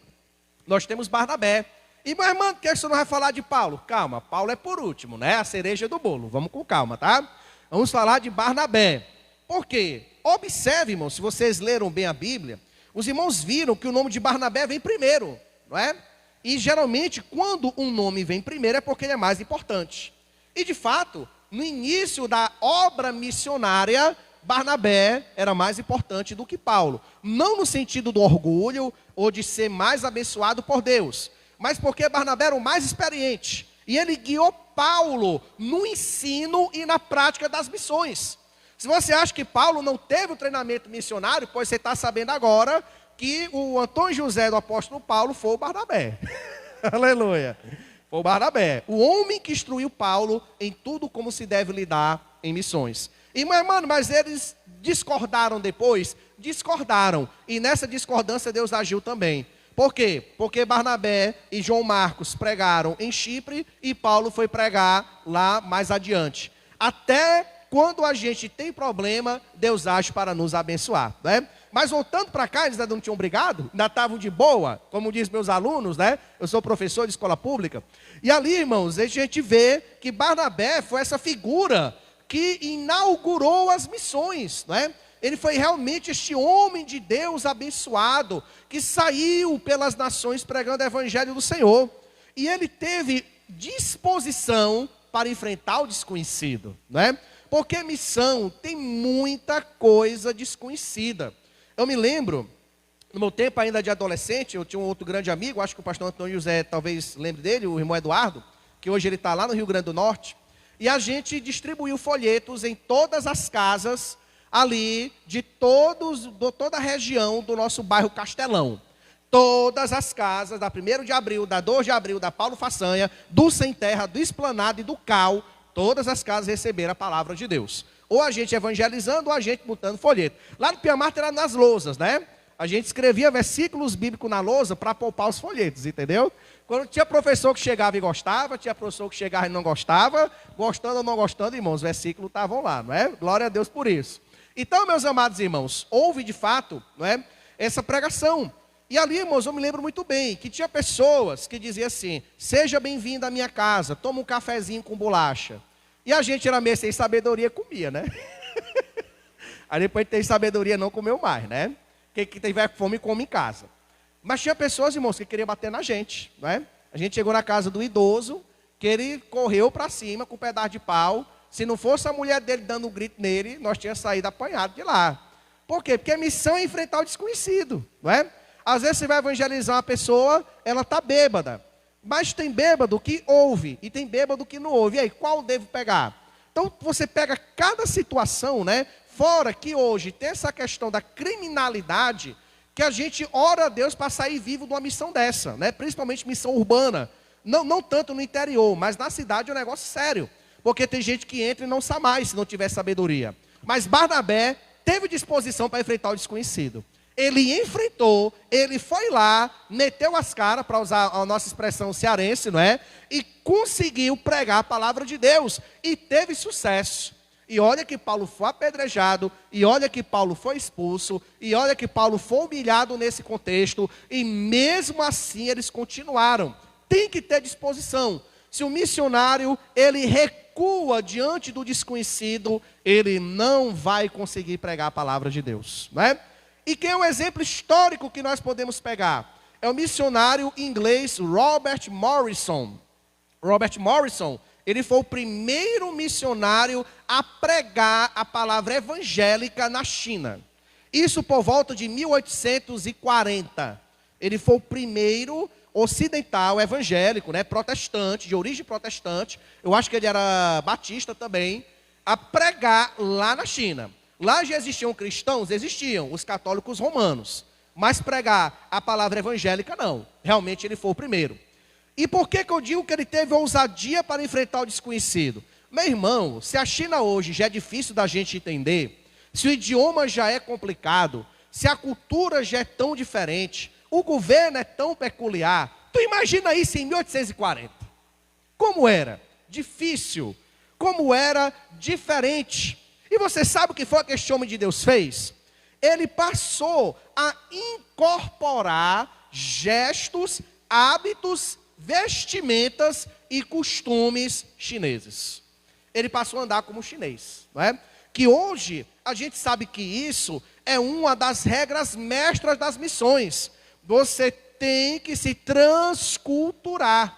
nós temos Barnabé. E, meu irmão, por que você não vai falar de Paulo? Calma, Paulo é por último, né? A cereja do bolo. Vamos com calma, tá? Vamos falar de Barnabé. Por quê? Observe, irmãos, se vocês leram bem a Bíblia, os irmãos viram que o nome de Barnabé vem primeiro, não é? E geralmente, quando um nome vem primeiro, é porque ele é mais importante. E, de fato, no início da obra missionária, Barnabé era mais importante do que Paulo. Não no sentido do orgulho ou de ser mais abençoado por Deus, mas porque Barnabé era o mais experiente. E ele guiou Paulo no ensino e na prática das missões. Se você acha que Paulo não teve o treinamento missionário, pois você está sabendo agora que o Antônio José do apóstolo Paulo foi o Barnabé. Aleluia. Foi o Barnabé, o homem que instruiu Paulo em tudo como se deve lidar em missões. E, meu irmão, mas eles discordaram depois? Discordaram. E nessa discordância Deus agiu também. Por quê? Porque Barnabé e João Marcos pregaram em Chipre e Paulo foi pregar lá mais adiante. Até quando a gente tem problema, Deus age para nos abençoar, né? Mas voltando para cá, eles ainda não tinham brigado, ainda estavam de boa, como diz meus alunos, né? Eu sou professor de escola pública. E ali, irmãos, a gente vê que Barnabé foi essa figura que inaugurou as missões, né? Ele foi realmente este homem de Deus abençoado, que saiu pelas nações pregando o evangelho do Senhor. E ele teve disposição para enfrentar o desconhecido, né? Porque missão tem muita coisa desconhecida. Eu me lembro, no meu tempo ainda de adolescente, eu tinha um outro grande amigo, acho que o pastor Antônio José talvez lembre dele, o irmão Eduardo, que hoje ele está lá no Rio Grande do Norte. e a gente distribuiu folhetos em todas as casas ali de toda a região do nosso bairro Castelão. Todas as casas, da 1º de abril, da 2 de abril, da Paulo Façanha, do Sem Terra, do Esplanado e do Cal, todas as casas receberam a palavra de Deus. Ou a gente evangelizando, ou a gente botando folheto. Lá no Piamarte era nas lousas, né? A gente escrevia versículos bíblicos na lousa para poupar os folhetos, entendeu? Quando tinha professor que chegava e gostava, tinha professor que chegava e não gostava, gostando ou não gostando, irmãos, os versículos estavam lá, não é? Glória a Deus por isso. Então, meus amados irmãos, houve de fato, não é, essa pregação. E ali, irmãos, eu me lembro muito bem que tinha pessoas que diziam assim: seja bem-vindo à minha casa, toma um cafezinho com bolacha. E a gente era meio sem sabedoria, comia, né? Aí depois de ter sabedoria, não comeu mais, né? Quem tiver fome, come em casa. Mas tinha pessoas, irmãos, que queriam bater na gente, não é? A gente chegou na casa do idoso, que ele correu para cima com um pedaço de pau. Se não fosse a mulher dele dando um grito nele, nós tínhamos saído apanhado de lá. Por quê? Porque a missão é enfrentar o desconhecido, não é? Às vezes você vai evangelizar uma pessoa, ela está bêbada. Mas tem bêbado que ouve e tem bêbado que não ouve. E aí, qual devo pegar? Então, você pega cada situação, né? Fora que hoje tem essa questão da criminalidade, que a gente ora a Deus para sair vivo de uma missão dessa, né? Principalmente missão urbana. Não tanto no interior, mas na cidade é um negócio sério. Porque tem gente que entra e não sabe mais se não tiver sabedoria. Mas Barnabé teve disposição para enfrentar o desconhecido. Ele enfrentou, ele foi lá, meteu as caras, para usar a nossa expressão cearense, não é? E conseguiu pregar a palavra de Deus. E teve sucesso. E olha que Paulo foi apedrejado, e olha que Paulo foi expulso, e olha que Paulo foi humilhado nesse contexto, e mesmo assim eles continuaram. Tem que ter disposição. Se o missionário, ele recua diante do desconhecido, ele não vai conseguir pregar a palavra de Deus, não é? E quem é um exemplo histórico que nós podemos pegar? É o missionário inglês Robert Morrison. Robert Morrison, ele foi o primeiro missionário a pregar a palavra evangélica na China. Isso por volta de 1840. Ele foi o primeiro ocidental evangélico, né, protestante, de origem protestante. Eu acho que ele era batista também, a pregar lá na China. Lá já existiam cristãos? Existiam, os católicos romanos. Mas pregar a palavra evangélica, não. Realmente ele foi o primeiro. E por que eu digo que ele teve ousadia para enfrentar o desconhecido? Meu irmão, se a China hoje já é difícil da gente entender, se o idioma já é complicado, se a cultura já é tão diferente, o governo é tão peculiar, tu imagina isso em 1840. Como era? Difícil. Como era diferente. E você sabe o que foi que este homem de Deus fez? Ele passou a incorporar gestos, hábitos, vestimentas e costumes chineses. Ele passou a andar como chinês, não é? Que hoje a gente sabe que isso é uma das regras mestras das missões. Você tem que se transculturar.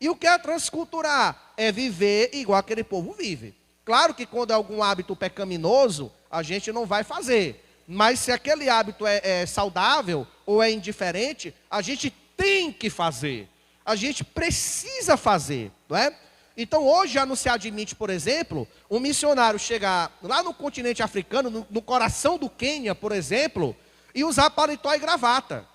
E o que é transculturar? É viver igual aquele povo vive. Claro que quando é algum hábito pecaminoso, a gente não vai fazer. Mas se aquele hábito é saudável ou é indiferente, a gente tem que fazer. A gente precisa fazer, não é? Então hoje já não se admite, por exemplo, um missionário chegar lá no continente africano, no coração do Quênia, por exemplo, e usar paletó e gravata.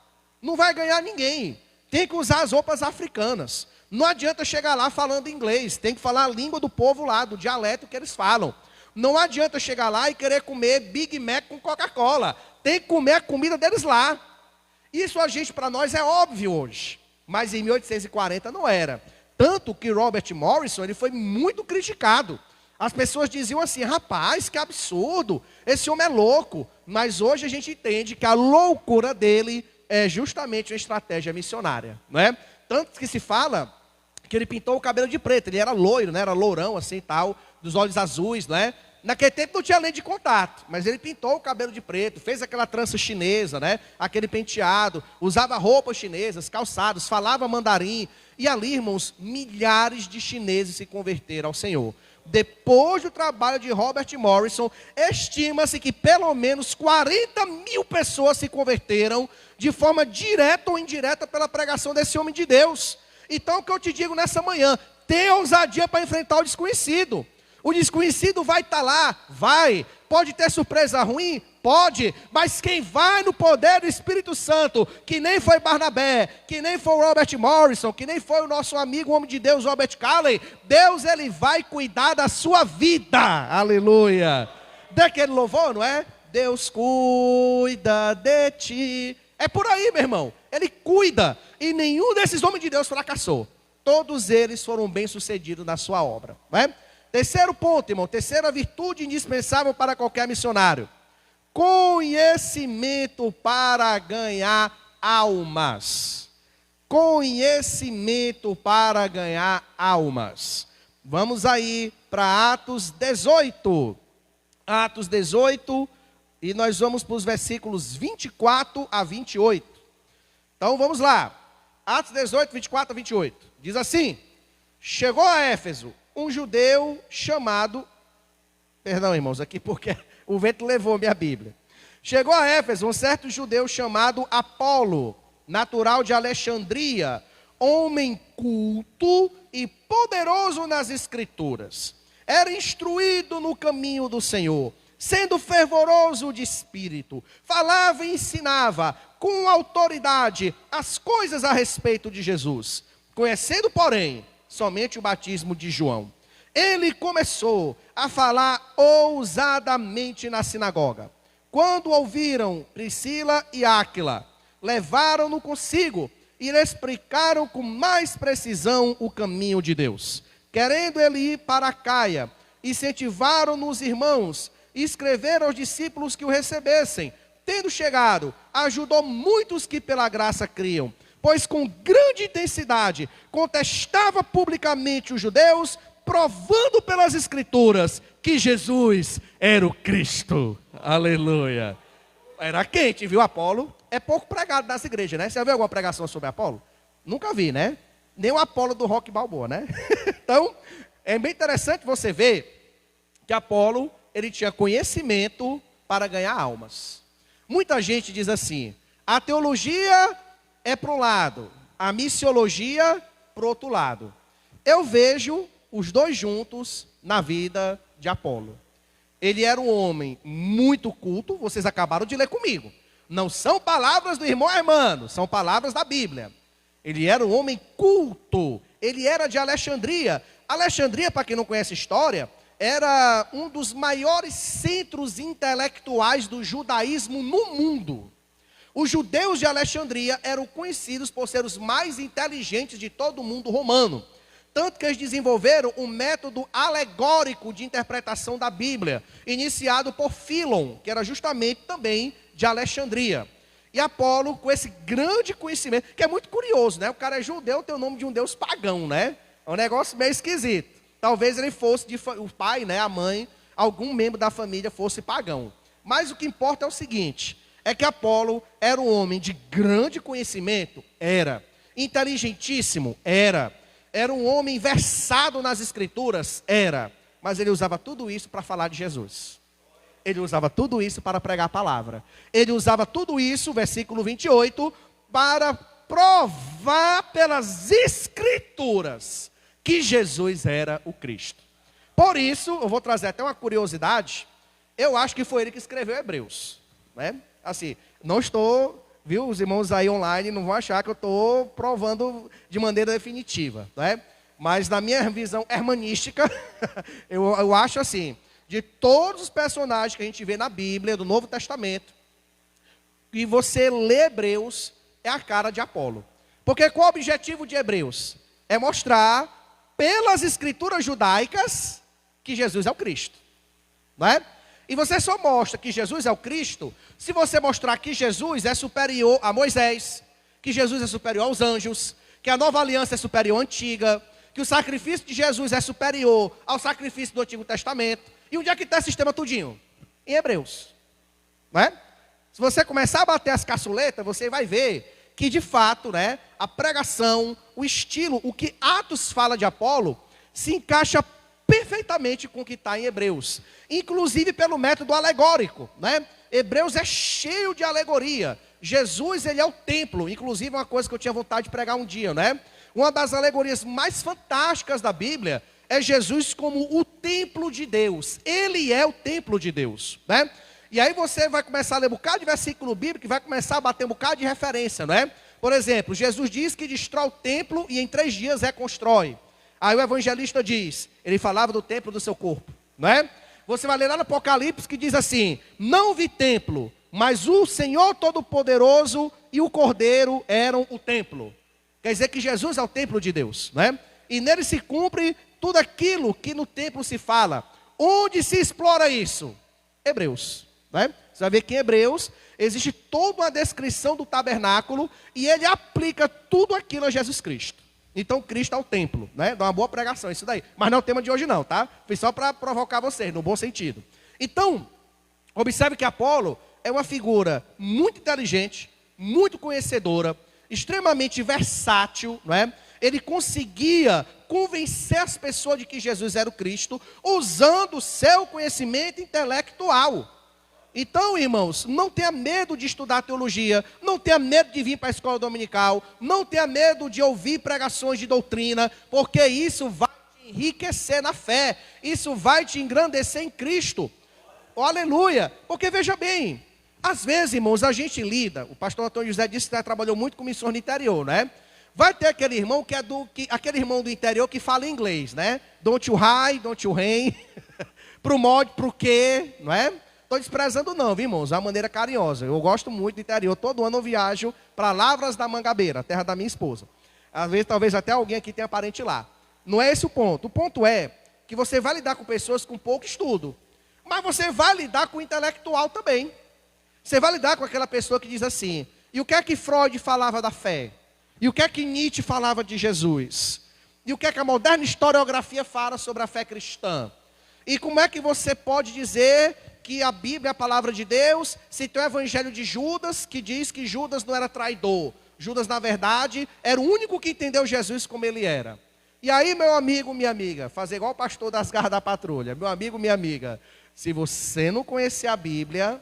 Não vai ganhar ninguém. Tem que usar as roupas africanas. Não adianta chegar lá falando inglês. Tem que falar a língua do povo lá, do dialeto que eles falam. Não adianta chegar lá e querer comer Big Mac com Coca-Cola. Tem que comer a comida deles lá. Isso a gente, para nós, é óbvio hoje. Mas em 1840 não era. Tanto que Robert Morrison, ele foi muito criticado. As pessoas diziam assim: rapaz, que absurdo, esse homem é louco. Mas hoje a gente entende que a loucura dele é justamente uma estratégia missionária, não é? Tanto que se fala que ele pintou o cabelo de preto. Ele era loiro, né? Era lourão assim e tal, dos olhos azuis, não é? Naquele tempo não tinha lente de contato, mas ele pintou o cabelo de preto, fez aquela trança chinesa, né? Aquele penteado, usava roupas chinesas, calçados, falava mandarim. E ali, irmãos, milhares de chineses se converteram ao Senhor. Depois do trabalho de Robert Morrison, estima-se que pelo menos 40 mil pessoas se converteram de forma direta ou indireta pela pregação desse homem de Deus. Então o que eu te digo nessa manhã: tenha ousadia para enfrentar o desconhecido. O desconhecido vai estar lá? Vai. Pode ter surpresa ruim? Pode. Mas quem vai no poder do Espírito Santo, que nem foi Barnabé, que nem foi o Robert Morrison, que nem foi o nosso amigo, o homem de Deus, Robert Calley, Deus, ele vai cuidar da sua vida. Aleluia. Daquele louvor, não é? Deus cuida de ti. É por aí, meu irmão. Ele cuida. E nenhum desses homens de Deus fracassou. Todos eles foram bem-sucedidos na sua obra, não é? Terceiro ponto, irmão, terceira virtude indispensável para qualquer missionário: conhecimento para ganhar almas. Conhecimento para ganhar almas. Vamos aí para Atos 18. Atos 18, e nós vamos para os versículos 24 a 28. Então vamos lá. Atos 18, 24 a 28. Diz assim: chegou a Éfeso um judeu chamado... Perdão, irmãos, aqui porque o vento levou minha Bíblia. Chegou a Éfeso um certo judeu chamado Apolo, natural de Alexandria, homem culto e poderoso nas Escrituras. Era instruído no caminho do Senhor, sendo fervoroso de espírito. Falava e ensinava com autoridade as coisas a respeito de Jesus, conhecendo, porém, somente o batismo de João. Ele começou a falar ousadamente na sinagoga. Quando ouviram Priscila e Áquila, levaram-no consigo e lhe explicaram com mais precisão o caminho de Deus. Querendo ele ir para a Caia, incentivaram-no os irmãos e escreveram aos discípulos que o recebessem. Tendo chegado, ajudou muitos que pela graça criam, pois com grande intensidade contestava publicamente os judeus, provando pelas Escrituras que Jesus era o Cristo. Aleluia. Era quente, viu? Apolo é pouco pregado nas igrejas, né? Você já viu alguma pregação sobre Apolo? Nunca vi, né? Nem o Apolo do Rock Balboa, né? Então, é bem interessante você ver que Apolo, ele tinha conhecimento para ganhar almas. Muita gente diz assim: a teologia é para um lado, a missiologia para o outro lado. Eu vejo os dois juntos na vida de Apolo. Ele era um homem muito culto, vocês acabaram de ler comigo. Não são palavras do irmão Armando, são palavras da Bíblia. Ele era um homem culto, ele era de Alexandria. Alexandria, para quem não conhece a história, era um dos maiores centros intelectuais do judaísmo no mundo. Os judeus de Alexandria eram conhecidos por ser os mais inteligentes de todo o mundo romano. Tanto que eles desenvolveram um método alegórico de interpretação da Bíblia, iniciado por Fílon, que era justamente também de Alexandria. E Apolo, com esse grande conhecimento, que é muito curioso, né? O cara é judeu, tem o nome de um deus pagão, né? É um negócio meio esquisito. Talvez ele fosse, o pai, né, a mãe, algum membro da família fosse pagão. Mas o que importa é o seguinte, é que Apolo era um homem de grande conhecimento, era. Inteligentíssimo, era. Era um homem versado nas Escrituras, era. Mas ele usava tudo isso para falar de Jesus. Ele usava tudo isso para pregar a palavra. Ele usava tudo isso, versículo 28, para provar pelas Escrituras que Jesus era o Cristo. Por isso, eu vou trazer até uma curiosidade. Eu acho que foi ele que escreveu Hebreus, né? Assim, não estou... Viu, os irmãos aí online não vão achar que eu estou provando de maneira definitiva, né? Mas na minha visão hermanística, eu acho assim, de todos os personagens que a gente vê na Bíblia, do Novo Testamento, e você lê Hebreus, é a cara de Apolo. Porque qual o objetivo de Hebreus? É mostrar pelas escrituras judaicas que Jesus é o Cristo, não é? E você só mostra que Jesus é o Cristo se você mostrar que Jesus é superior a Moisés, que Jesus é superior aos anjos, que a nova aliança é superior à antiga, que o sacrifício de Jesus é superior ao sacrifício do Antigo Testamento. E onde é que está esse sistema tudinho? Em Hebreus. Não é? Se você começar a bater as caçuletas, você vai ver que de fato, né, a pregação, o estilo, o que Atos fala de Apolo, se encaixa perfeitamente com o que está em Hebreus, inclusive pelo método alegórico, né? Hebreus é cheio de alegoria. Jesus, ele é o templo, inclusive uma coisa que eu tinha vontade de pregar um dia, né? Uma das alegorias mais fantásticas da Bíblia é Jesus como o templo de Deus. Ele é o templo de Deus, né? E aí você vai começar a ler um bocado de versículo bíblico e vai começar a bater um bocado de referência, não é? Por exemplo, Jesus diz que destrói o templo e em 3 dias reconstrói. Aí o evangelista diz, ele falava do templo do seu corpo, não é? Você vai ler lá no Apocalipse que diz assim, não vi templo, mas o Senhor Todo-Poderoso e o Cordeiro eram o templo. Quer dizer que Jesus é o templo de Deus, não é? E nele se cumpre tudo aquilo que no templo se fala. Onde se explora isso? Hebreus. Né? Você vai ver que em Hebreus existe toda uma descrição do tabernáculo e ele aplica tudo aquilo a Jesus Cristo. Então Cristo é o templo, né? Dá uma boa pregação isso daí. Mas não é o tema de hoje não, tá? Foi só para provocar vocês, no bom sentido. Então, observe que Apolo é uma figura muito inteligente, muito conhecedora, extremamente versátil, não é? Ele conseguia convencer as pessoas de que Jesus era o Cristo, usando o seu conhecimento intelectual. Então, irmãos, não tenha medo de estudar teologia, não tenha medo de vir para a escola dominical, não tenha medo de ouvir pregações de doutrina, porque isso vai te enriquecer na fé, isso vai te engrandecer em Cristo. Oh, aleluia! Porque veja bem, às vezes, irmãos, a gente lida, o pastor Antônio José disse que trabalhou muito com missões no interior, né? Vai ter aquele irmão que é aquele irmão do interior que fala inglês, né? Don't you high, don't you rain, pro mod, pro quê, não é? Estou desprezando não, viu, irmãos? É uma maneira carinhosa. Eu gosto muito do interior. Todo ano eu viajo para Lavras da Mangabeira, terra da minha esposa. Às vezes, talvez até alguém aqui tenha parente lá. Não é esse o ponto. O ponto é que você vai lidar com pessoas com pouco estudo. Mas você vai lidar com o intelectual também. Você vai lidar com aquela pessoa que diz assim, e o que é que Freud falava da fé? E o que é que Nietzsche falava de Jesus? E o que é que a moderna historiografia fala sobre a fé cristã? E como é que você pode dizer que a Bíblia é a palavra de Deus, se tem o evangelho de Judas, que diz que Judas não era traidor. Judas, na verdade, era o único que entendeu Jesus como ele era. E aí, meu amigo, minha amiga, fazer igual o pastor das garras da patrulha. Meu amigo, minha amiga, se você não conhecer a Bíblia,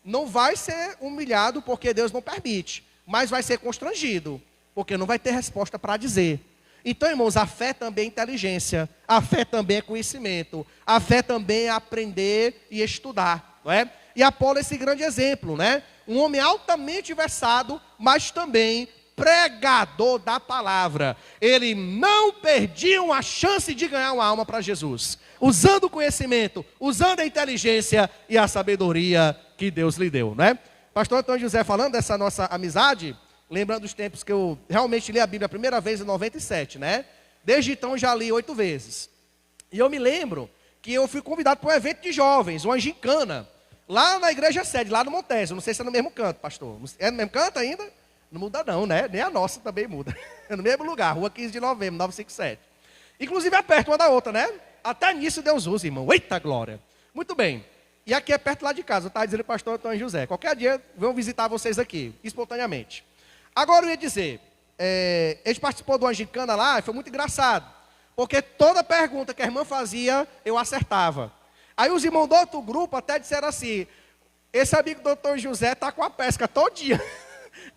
não vai ser humilhado porque Deus não permite, mas vai ser constrangido, porque não vai ter resposta para dizer. Então, irmãos, a fé também é inteligência, a fé também é conhecimento, a fé também é aprender e estudar, não é? E Apolo é esse grande exemplo, né? Um homem altamente versado, mas também pregador da palavra. Ele não perdia uma chance de ganhar uma alma para Jesus, usando o conhecimento, usando a inteligência e a sabedoria que Deus lhe deu, né? Pastor Antônio José falando dessa nossa amizade, lembrando os tempos que eu realmente li a Bíblia a primeira vez em 97, né? Desde então já li 8 vezes. E eu me lembro que eu fui convidado para um evento de jovens, uma gincana, lá na igreja sede, lá no Montésio. Não sei se é no mesmo canto, pastor. É no mesmo canto ainda? Não muda não, né? Nem a nossa também muda. É no mesmo lugar, Rua 15 de Novembro, 957. Inclusive é perto uma da outra, né? Até nisso Deus usa, irmão. Eita glória! Muito bem. E aqui é perto lá de casa, está dizendo o pastor Antônio José. Qualquer dia vão visitar vocês aqui, espontaneamente. Agora eu ia dizer, a gente participou de uma gincana lá e foi muito engraçado. Porque toda pergunta que a irmã fazia, eu acertava. Aí os irmãos do outro grupo até disseram assim, esse amigo do doutor José está com a pesca todo dia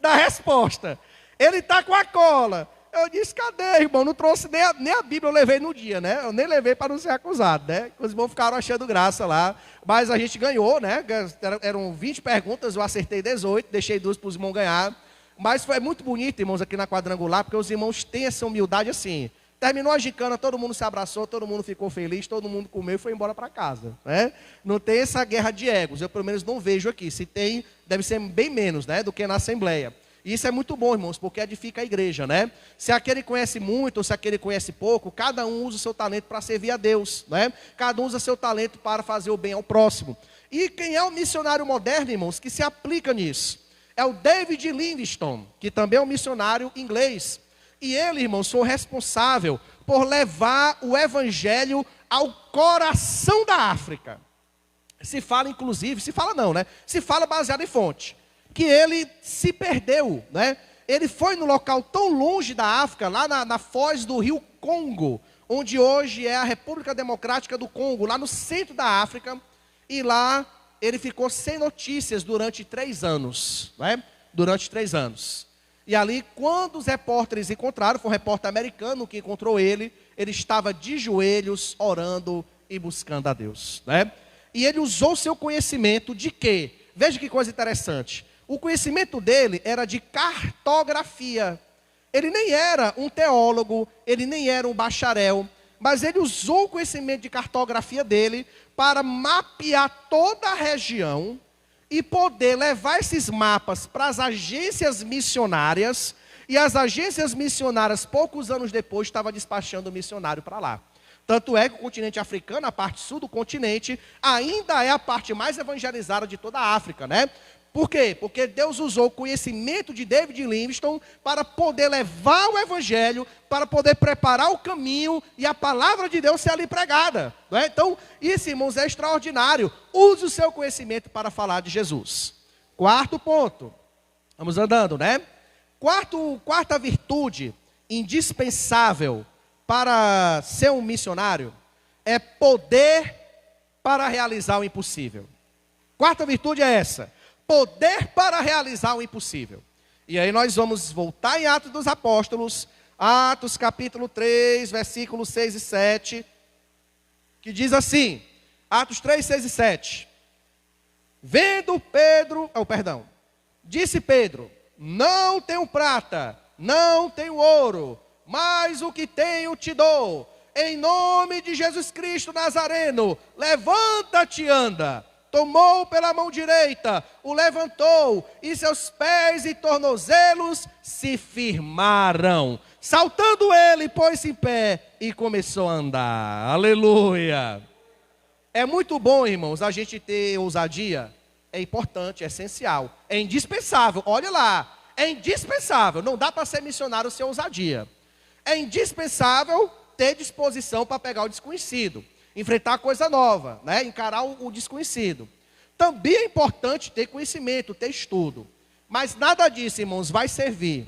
da resposta. Ele está com a cola. Eu disse, cadê, irmão? Não trouxe nem a Bíblia, eu levei no dia, né? Eu nem levei para não ser acusado, né? Os irmãos ficaram achando graça lá. Mas a gente ganhou, né? Eram 20 perguntas, eu acertei 18, deixei 2 para os irmãos ganhar. Mas foi muito bonito, irmãos, aqui na quadrangular, porque os irmãos têm essa humildade assim. Terminou a gincana, todo mundo se abraçou, todo mundo ficou feliz, todo mundo comeu e foi embora para casa, né? Não tem essa guerra de egos, eu pelo menos não vejo aqui. Se tem, deve ser bem menos, né, do que na Assembleia. E isso é muito bom, irmãos, porque edifica a igreja, né? Se aquele conhece muito ou se aquele conhece pouco, cada um usa o seu talento para servir a Deus, né? Cada um usa o seu talento para fazer o bem ao próximo. E quem é o missionário moderno, irmãos, que se aplica nisso? É o David Livingstone, que também é um missionário inglês. E ele, irmãos, foi responsável por levar o evangelho ao coração da África. Se fala, inclusive, se fala não, né? Se fala baseado em fonte. Que ele se perdeu, né? Ele foi no local tão longe da África, lá na foz do rio Congo, onde hoje é a República Democrática do Congo, lá no centro da África, e lá ele ficou sem notícias durante 3 anos, né? Durante 3 anos. E ali, quando os repórteres encontraram, foi um repórter americano que encontrou ele estava de joelhos, orando e buscando a Deus, né? E ele usou seu conhecimento de quê? Veja que coisa interessante. O conhecimento dele era de cartografia. Ele nem era um teólogo, ele nem era um bacharel, mas ele usou o conhecimento de cartografia dele para mapear toda a região e poder levar esses mapas para as agências missionárias, e as agências missionárias, poucos anos depois, estavam despachando o missionário para lá. Tanto é que o continente africano, a parte sul do continente, ainda é a parte mais evangelizada de toda a África, né? Por quê? Porque Deus usou o conhecimento de David Livingstone para poder levar o evangelho, para poder preparar o caminho e a palavra de Deus ser ali pregada, não é? Então, isso, irmãos, é extraordinário. Use o seu conhecimento para falar de Jesus. Quarto ponto. Vamos andando, né? Quarta virtude indispensável para ser um missionário é poder para realizar o impossível. Quarta virtude é essa: poder para realizar o impossível. E aí nós vamos voltar em Atos dos Apóstolos, Atos capítulo 3, versículos 6 e 7, que diz assim, Atos 3, 6 e 7. Disse Pedro, não tenho prata, não tenho ouro, mas o que tenho te dou. Em nome de Jesus Cristo Nazareno, levanta-te e anda. Tomou pela mão direita, o levantou, e seus pés e tornozelos se firmaram. Saltando ele, pôs-se em pé e começou a andar. Aleluia! É muito bom, irmãos, a gente ter ousadia. É importante, é essencial, é indispensável. Olha lá, é indispensável. Não dá para ser missionário sem ousadia. É indispensável ter disposição para pegar o desconhecido, enfrentar coisa nova, né? Encarar o desconhecido. Também é importante ter conhecimento, ter estudo. Mas nada disso, irmãos, vai servir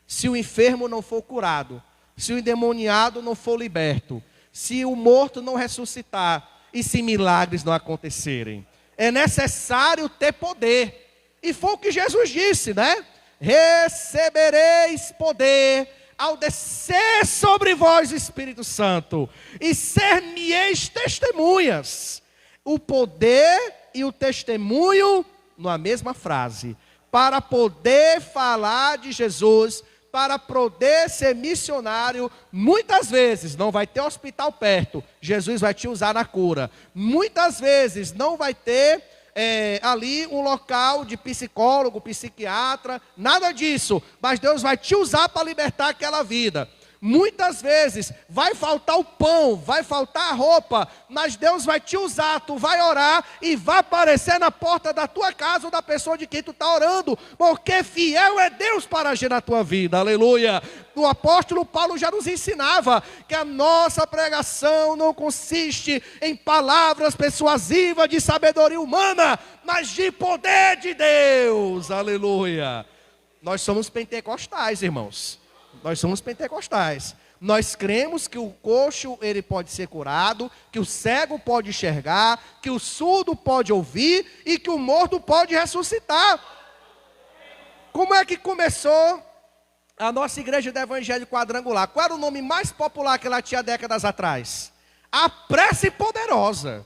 se o enfermo não for curado, se o endemoniado não for liberto, se o morto não ressuscitar e se milagres não acontecerem. É necessário ter poder. E foi o que Jesus disse, né? Recebereis poder ao descer sobre vós o Espírito Santo, e ser-me-eis testemunhas. O poder e o testemunho numa mesma frase. Para poder falar de Jesus, para poder ser missionário, muitas vezes não vai ter hospital perto, Jesus vai te usar na cura. Muitas vezes não vai ter ali um local de psicólogo, psiquiatra, nada disso, mas Deus vai te usar para libertar aquela vida. Muitas vezes vai faltar o pão, vai faltar a roupa, mas Deus vai te usar, tu vai orar e vai aparecer na porta da tua casa ou da pessoa de quem tu está orando, porque fiel é Deus para agir na tua vida, aleluia. O apóstolo Paulo já nos ensinava que a nossa pregação não consiste em palavras persuasivas de sabedoria humana, mas de poder de Deus, aleluia. Nós somos pentecostais, irmãos. Nós somos pentecostais. Nós cremos que o coxo ele pode ser curado, que o cego pode enxergar, que o surdo pode ouvir e que o morto pode ressuscitar. Como é que começou a nossa igreja do Evangelho Quadrangular? Qual era o nome mais popular que ela tinha décadas atrás? A Prece Poderosa.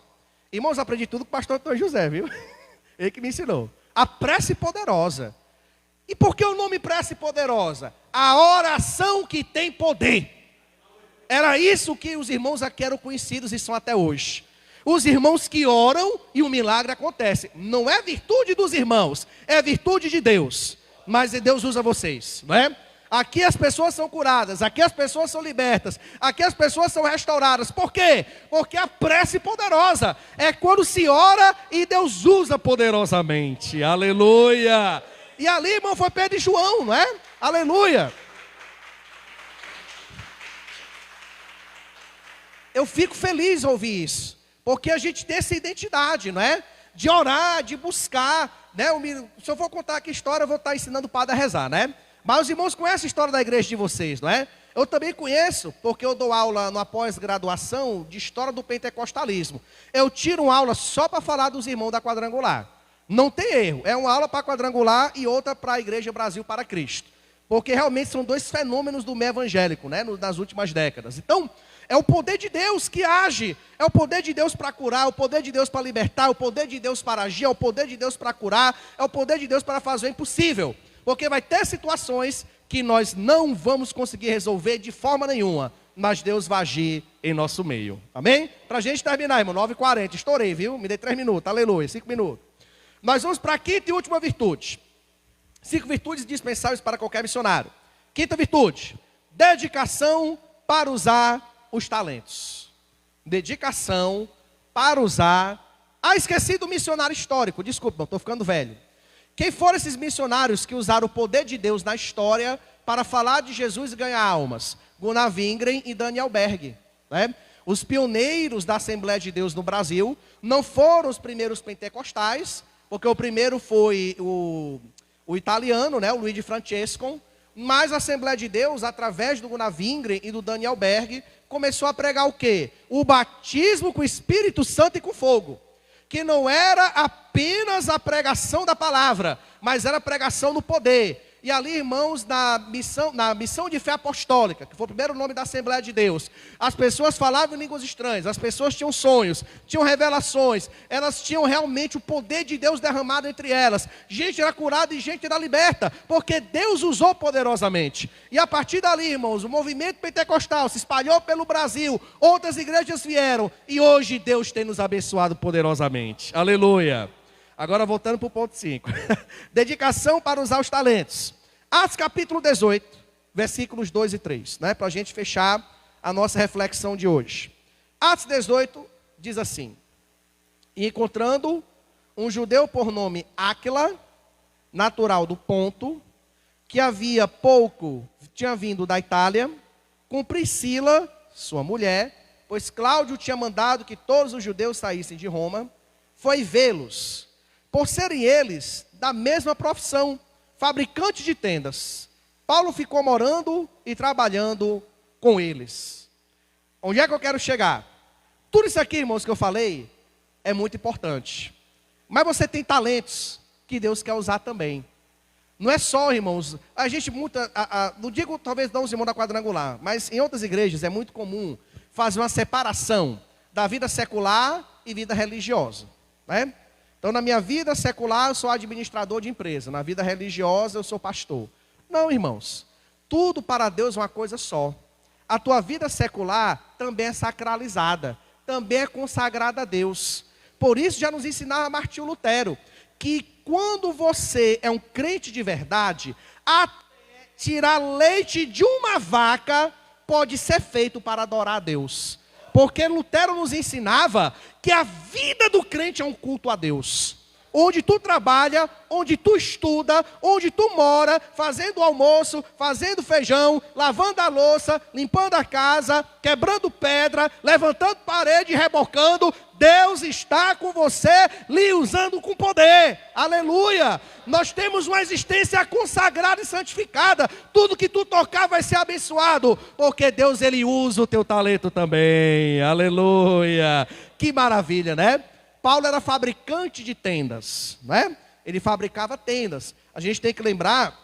Irmãos, aprendi tudo com o pastor Antônio José, viu? Ele que me ensinou. A Prece Poderosa. E por que o nome Prece Poderosa? A oração que tem poder. Era isso que os irmãos aqui eram conhecidos e são até hoje. Os irmãos que oram e o milagre acontece. Não é virtude dos irmãos, é virtude de Deus. Mas Deus usa vocês, não é? Aqui as pessoas são curadas, aqui as pessoas são libertas, aqui as pessoas são restauradas. Por quê? Porque a prece poderosa é quando se ora e Deus usa poderosamente. Aleluia! E ali, irmão, foi Pedro e João, não é? Aleluia! Eu fico feliz ao ouvir isso, porque a gente tem essa identidade, não é? De orar, de buscar, né? Se eu for contar aqui a história, eu vou estar ensinando o padre a rezar, né? Mas os irmãos conhecem a história da igreja de vocês, não é? Eu também conheço, porque eu dou aula na pós-graduação de história do pentecostalismo. Eu tiro uma aula só para falar dos irmãos da Quadrangular. Não tem erro, é uma aula para Quadrangular e outra para a Igreja Brasil para Cristo. Porque realmente são dois fenômenos do meio evangélico, né, nas últimas décadas. Então, é o poder de Deus que age, é o poder de Deus para curar, é o poder de Deus para libertar, é o poder de Deus para agir, é o poder de Deus para curar, é o poder de Deus para fazer o impossível. Porque vai ter situações que nós não vamos conseguir resolver de forma nenhuma, mas Deus vai agir em nosso meio. Amém? Para a gente terminar, irmão, 9h40, estourei, viu? Me dei 3 minutos, aleluia, 5 minutos. Nós vamos para a quinta e última virtude. 5 virtudes dispensáveis para qualquer missionário. Quinta virtude, dedicação para usar os talentos. Dedicação para usar. Esqueci do missionário histórico, desculpa, estou ficando velho. Quem foram esses missionários que usaram o poder de Deus na história para falar de Jesus e ganhar almas? Gunnar Wingren e Daniel Berg, né? Os pioneiros da Assembleia de Deus no Brasil não foram os primeiros pentecostais, porque o primeiro foi o italiano, né, o Luigi Francesco, mas a Assembleia de Deus, através do Gunnar Wingren e do Daniel Berg, começou a pregar o quê? O batismo com o Espírito Santo e com fogo. Que não era apenas a pregação da palavra, mas era a pregação no poder. E ali, irmãos, na missão de fé apostólica, que foi o primeiro nome da Assembleia de Deus, as pessoas falavam em línguas estranhas, as pessoas tinham sonhos, tinham revelações, elas tinham realmente o poder de Deus derramado entre elas. Gente era curada e gente era liberta, porque Deus usou poderosamente. E a partir dali, irmãos, o movimento pentecostal se espalhou pelo Brasil, outras igrejas vieram, e hoje Deus tem nos abençoado poderosamente. Aleluia! Agora voltando para o ponto 5. Dedicação para usar os talentos. Atos capítulo 18, versículos 2 e 3, né? Para a gente fechar a nossa reflexão de hoje. Atos 18 diz assim: e encontrando um judeu por nome Áquila, natural do Ponto, que havia pouco tinha vindo da Itália, com Priscila, sua mulher, pois Cláudio tinha mandado que todos os judeus saíssem de Roma, foi vê-los, por serem eles da mesma profissão, fabricantes de tendas. Paulo ficou morando e trabalhando com eles. Onde é que eu quero chegar? Tudo isso aqui, irmãos, que eu falei, é muito importante. Mas você tem talentos que Deus quer usar também. Não é só, irmãos, a gente não digo talvez não os irmãos da quadrangular, mas em outras igrejas é muito comum fazer uma separação da vida secular e vida religiosa, né? Então, na minha vida secular, eu sou administrador de empresa. Na vida religiosa, eu sou pastor. Não, irmãos. Tudo para Deus é uma coisa só. A tua vida secular também é sacralizada. Também é consagrada a Deus. Por isso, já nos ensinava Martinho Lutero, que quando você é um crente de verdade, até tirar leite de uma vaca pode ser feito para adorar a Deus. Porque Lutero nos ensinava que a vida do crente é um culto a Deus. Onde tu trabalha, onde tu estuda, onde tu mora, fazendo o almoço, fazendo feijão, lavando a louça, limpando a casa, quebrando pedra, levantando parede, rebocando, Deus está com você, lhe usando com poder. Aleluia! Nós temos uma existência consagrada e santificada. Tudo que tu tocar vai ser abençoado, porque Deus, Ele usa o teu talento também. Aleluia! Que maravilha, né? Paulo era fabricante de tendas, né? Ele fabricava tendas. A gente tem que lembrar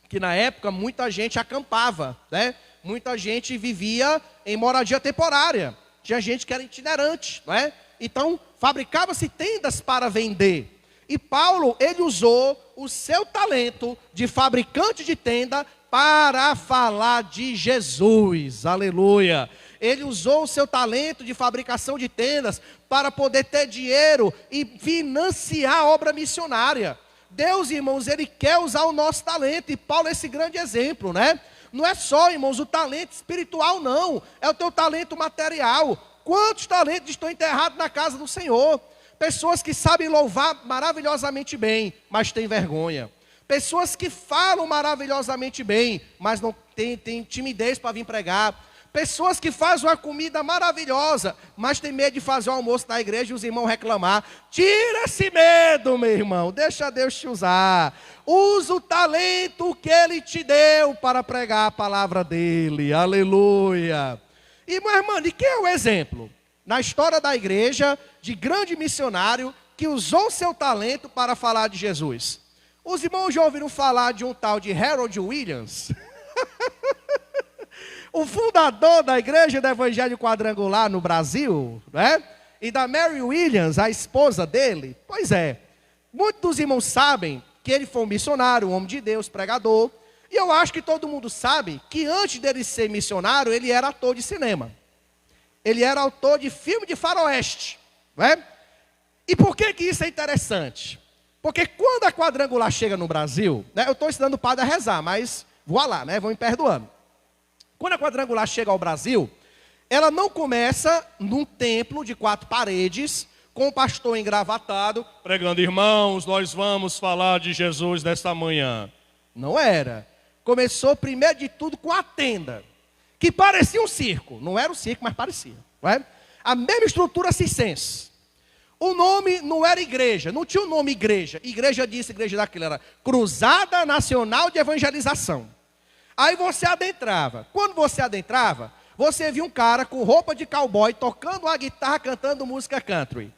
que na época muita gente acampava, né? Muita gente vivia em moradia temporária. Tinha gente que era itinerante, não é? Então, fabricava-se tendas para vender. E Paulo, ele usou o seu talento de fabricante de tenda para falar de Jesus. Aleluia! Ele usou o seu talento de fabricação de tendas para poder ter dinheiro e financiar a obra missionária. Deus, irmãos, Ele quer usar o nosso talento. E Paulo é esse grande exemplo, né? Não é só, irmãos, o talento espiritual, não. É o teu talento material. Quantos talentos estão enterrados na casa do Senhor? Pessoas que sabem louvar maravilhosamente bem, mas têm vergonha. Pessoas que falam maravilhosamente bem, mas não têm timidez para vir pregar. Pessoas que fazem uma comida maravilhosa, mas tem medo de fazer o almoço na igreja e os irmãos reclamar. Tira esse medo, meu irmão. Deixa Deus te usar. Usa o talento que Ele te deu para pregar a palavra dEle. Aleluia. E, meu irmão, e quem é o exemplo? Na história da igreja, de grande missionário, que usou seu talento para falar de Jesus. Os irmãos já ouviram falar de um tal de Harold Williams? O fundador da Igreja do Evangelho Quadrangular no Brasil, né? E da Mary Williams, a esposa dele. Pois é, muitos dos irmãos sabem que ele foi um missionário, um homem de Deus, pregador. E eu acho que todo mundo sabe que antes dele ser missionário, ele era ator de cinema. Ele era autor de filme de faroeste, né? E por que isso é interessante? Porque quando a Quadrangular chega no Brasil, né, eu estou ensinando o padre a rezar, mas vou lá, né, vão me perdoando. Quando a Quadrangular chega ao Brasil, ela não começa num templo de 4 paredes, com um pastor engravatado, pregando, irmãos, nós vamos falar de Jesus nesta manhã. Não era. Começou primeiro de tudo com a tenda, que parecia um circo. Não era um circo, mas parecia. Não é? A mesma estrutura circense. O nome não era igreja, não tinha o nome igreja. Igreja disso, igreja daquilo, era Cruzada Nacional de Evangelização. Aí você adentrava. Quando você adentrava, você via um cara com roupa de cowboy, tocando uma guitarra, cantando música country.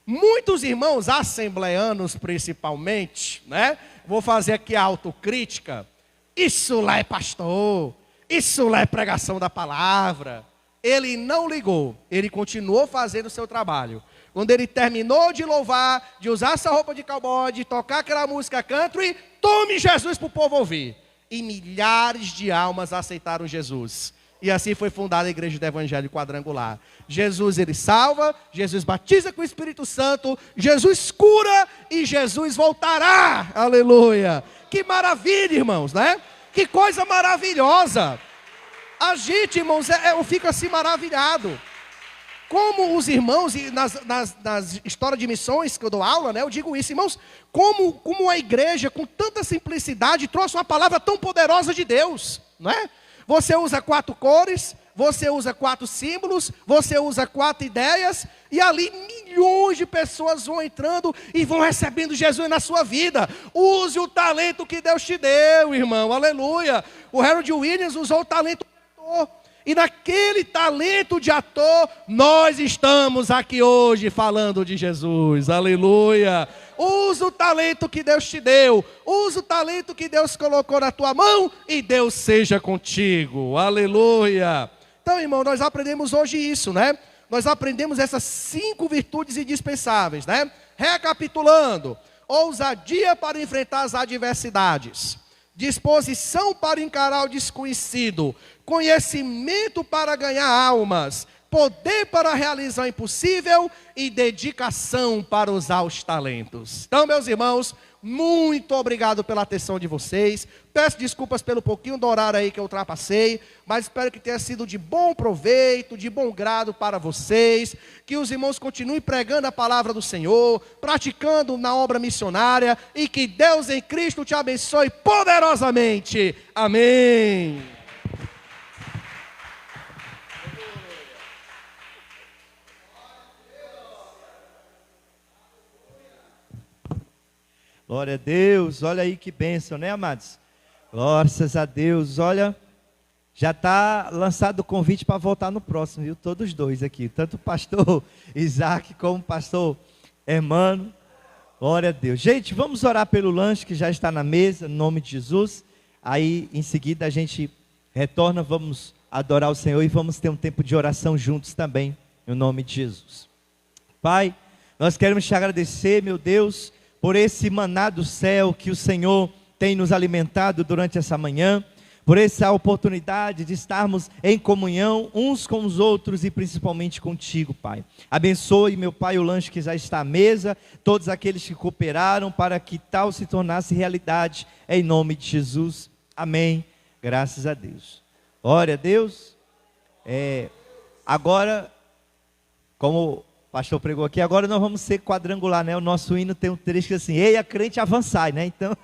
Muitos irmãos assembleanos, principalmente, né? Vou fazer aqui a autocrítica. Isso lá é pastor, isso lá é pregação da palavra. Ele não ligou, ele continuou fazendo o seu trabalho. Quando ele terminou de louvar, de usar essa roupa de cowboy, de tocar aquela música country, tome Jesus para o povo ouvir. E milhares de almas aceitaram Jesus. E assim foi fundada a Igreja do Evangelho Quadrangular. Jesus, ele salva, Jesus batiza com o Espírito Santo, Jesus cura e Jesus voltará. Aleluia. Que maravilha, irmãos, né? Que coisa maravilhosa. A gente, irmãos, eu fico assim maravilhado. Como os irmãos, e nas histórias de missões que eu dou aula, né, eu digo isso, irmãos, como a igreja, com tanta simplicidade, trouxe uma palavra tão poderosa de Deus, não é? Você usa 4 cores, você usa 4 símbolos, você usa 4 ideias, e ali milhões de pessoas vão entrando e vão recebendo Jesus na sua vida. Use o talento que Deus te deu, irmão, aleluia. O Harold Williams usou o talento do ator. E naquele talento de ator, nós estamos aqui hoje falando de Jesus, aleluia. Usa o talento que Deus te deu, usa o talento que Deus colocou na tua mão e Deus seja contigo, aleluia. Então, irmão, nós aprendemos hoje isso, né? Nós aprendemos essas 5 virtudes indispensáveis, né? Recapitulando: ousadia para enfrentar as adversidades, disposição para encarar o desconhecido, conhecimento para ganhar almas, poder para realizar o impossível e dedicação para usar os talentos. Então, meus irmãos, muito obrigado pela atenção de vocês. Peço desculpas pelo pouquinho do horário aí que eu ultrapassei, mas espero que tenha sido de bom proveito, de bom grado para vocês. Que os irmãos continuem pregando a palavra do Senhor, praticando na obra missionária, e que Deus em Cristo te abençoe poderosamente. Amém. Glória a Deus, olha aí que bênção, né, amados? Glórias a Deus, olha, já está lançado o convite para voltar no próximo, viu? Todos dois aqui, tanto o pastor Isaac como o pastor Hermano. Glória a Deus. Gente, vamos orar pelo lanche que já está na mesa, no nome de Jesus. Aí, em seguida, a gente retorna, vamos adorar o Senhor e vamos ter um tempo de oração juntos também, no nome de Jesus. Pai, nós queremos te agradecer, meu Deus, por esse maná do céu que o Senhor tem nos alimentado durante essa manhã, por essa oportunidade de estarmos em comunhão uns com os outros e principalmente contigo, Pai. Abençoe, meu Pai, o lanche que já está à mesa, todos aqueles que cooperaram para que tal se tornasse realidade, em nome de Jesus. Amém. Graças a Deus. Glória a Deus. Agora, como o pastor pregou aqui, agora nós vamos ser quadrangular, né? O nosso hino tem um trecho assim: ei, a crente avançai, né? Então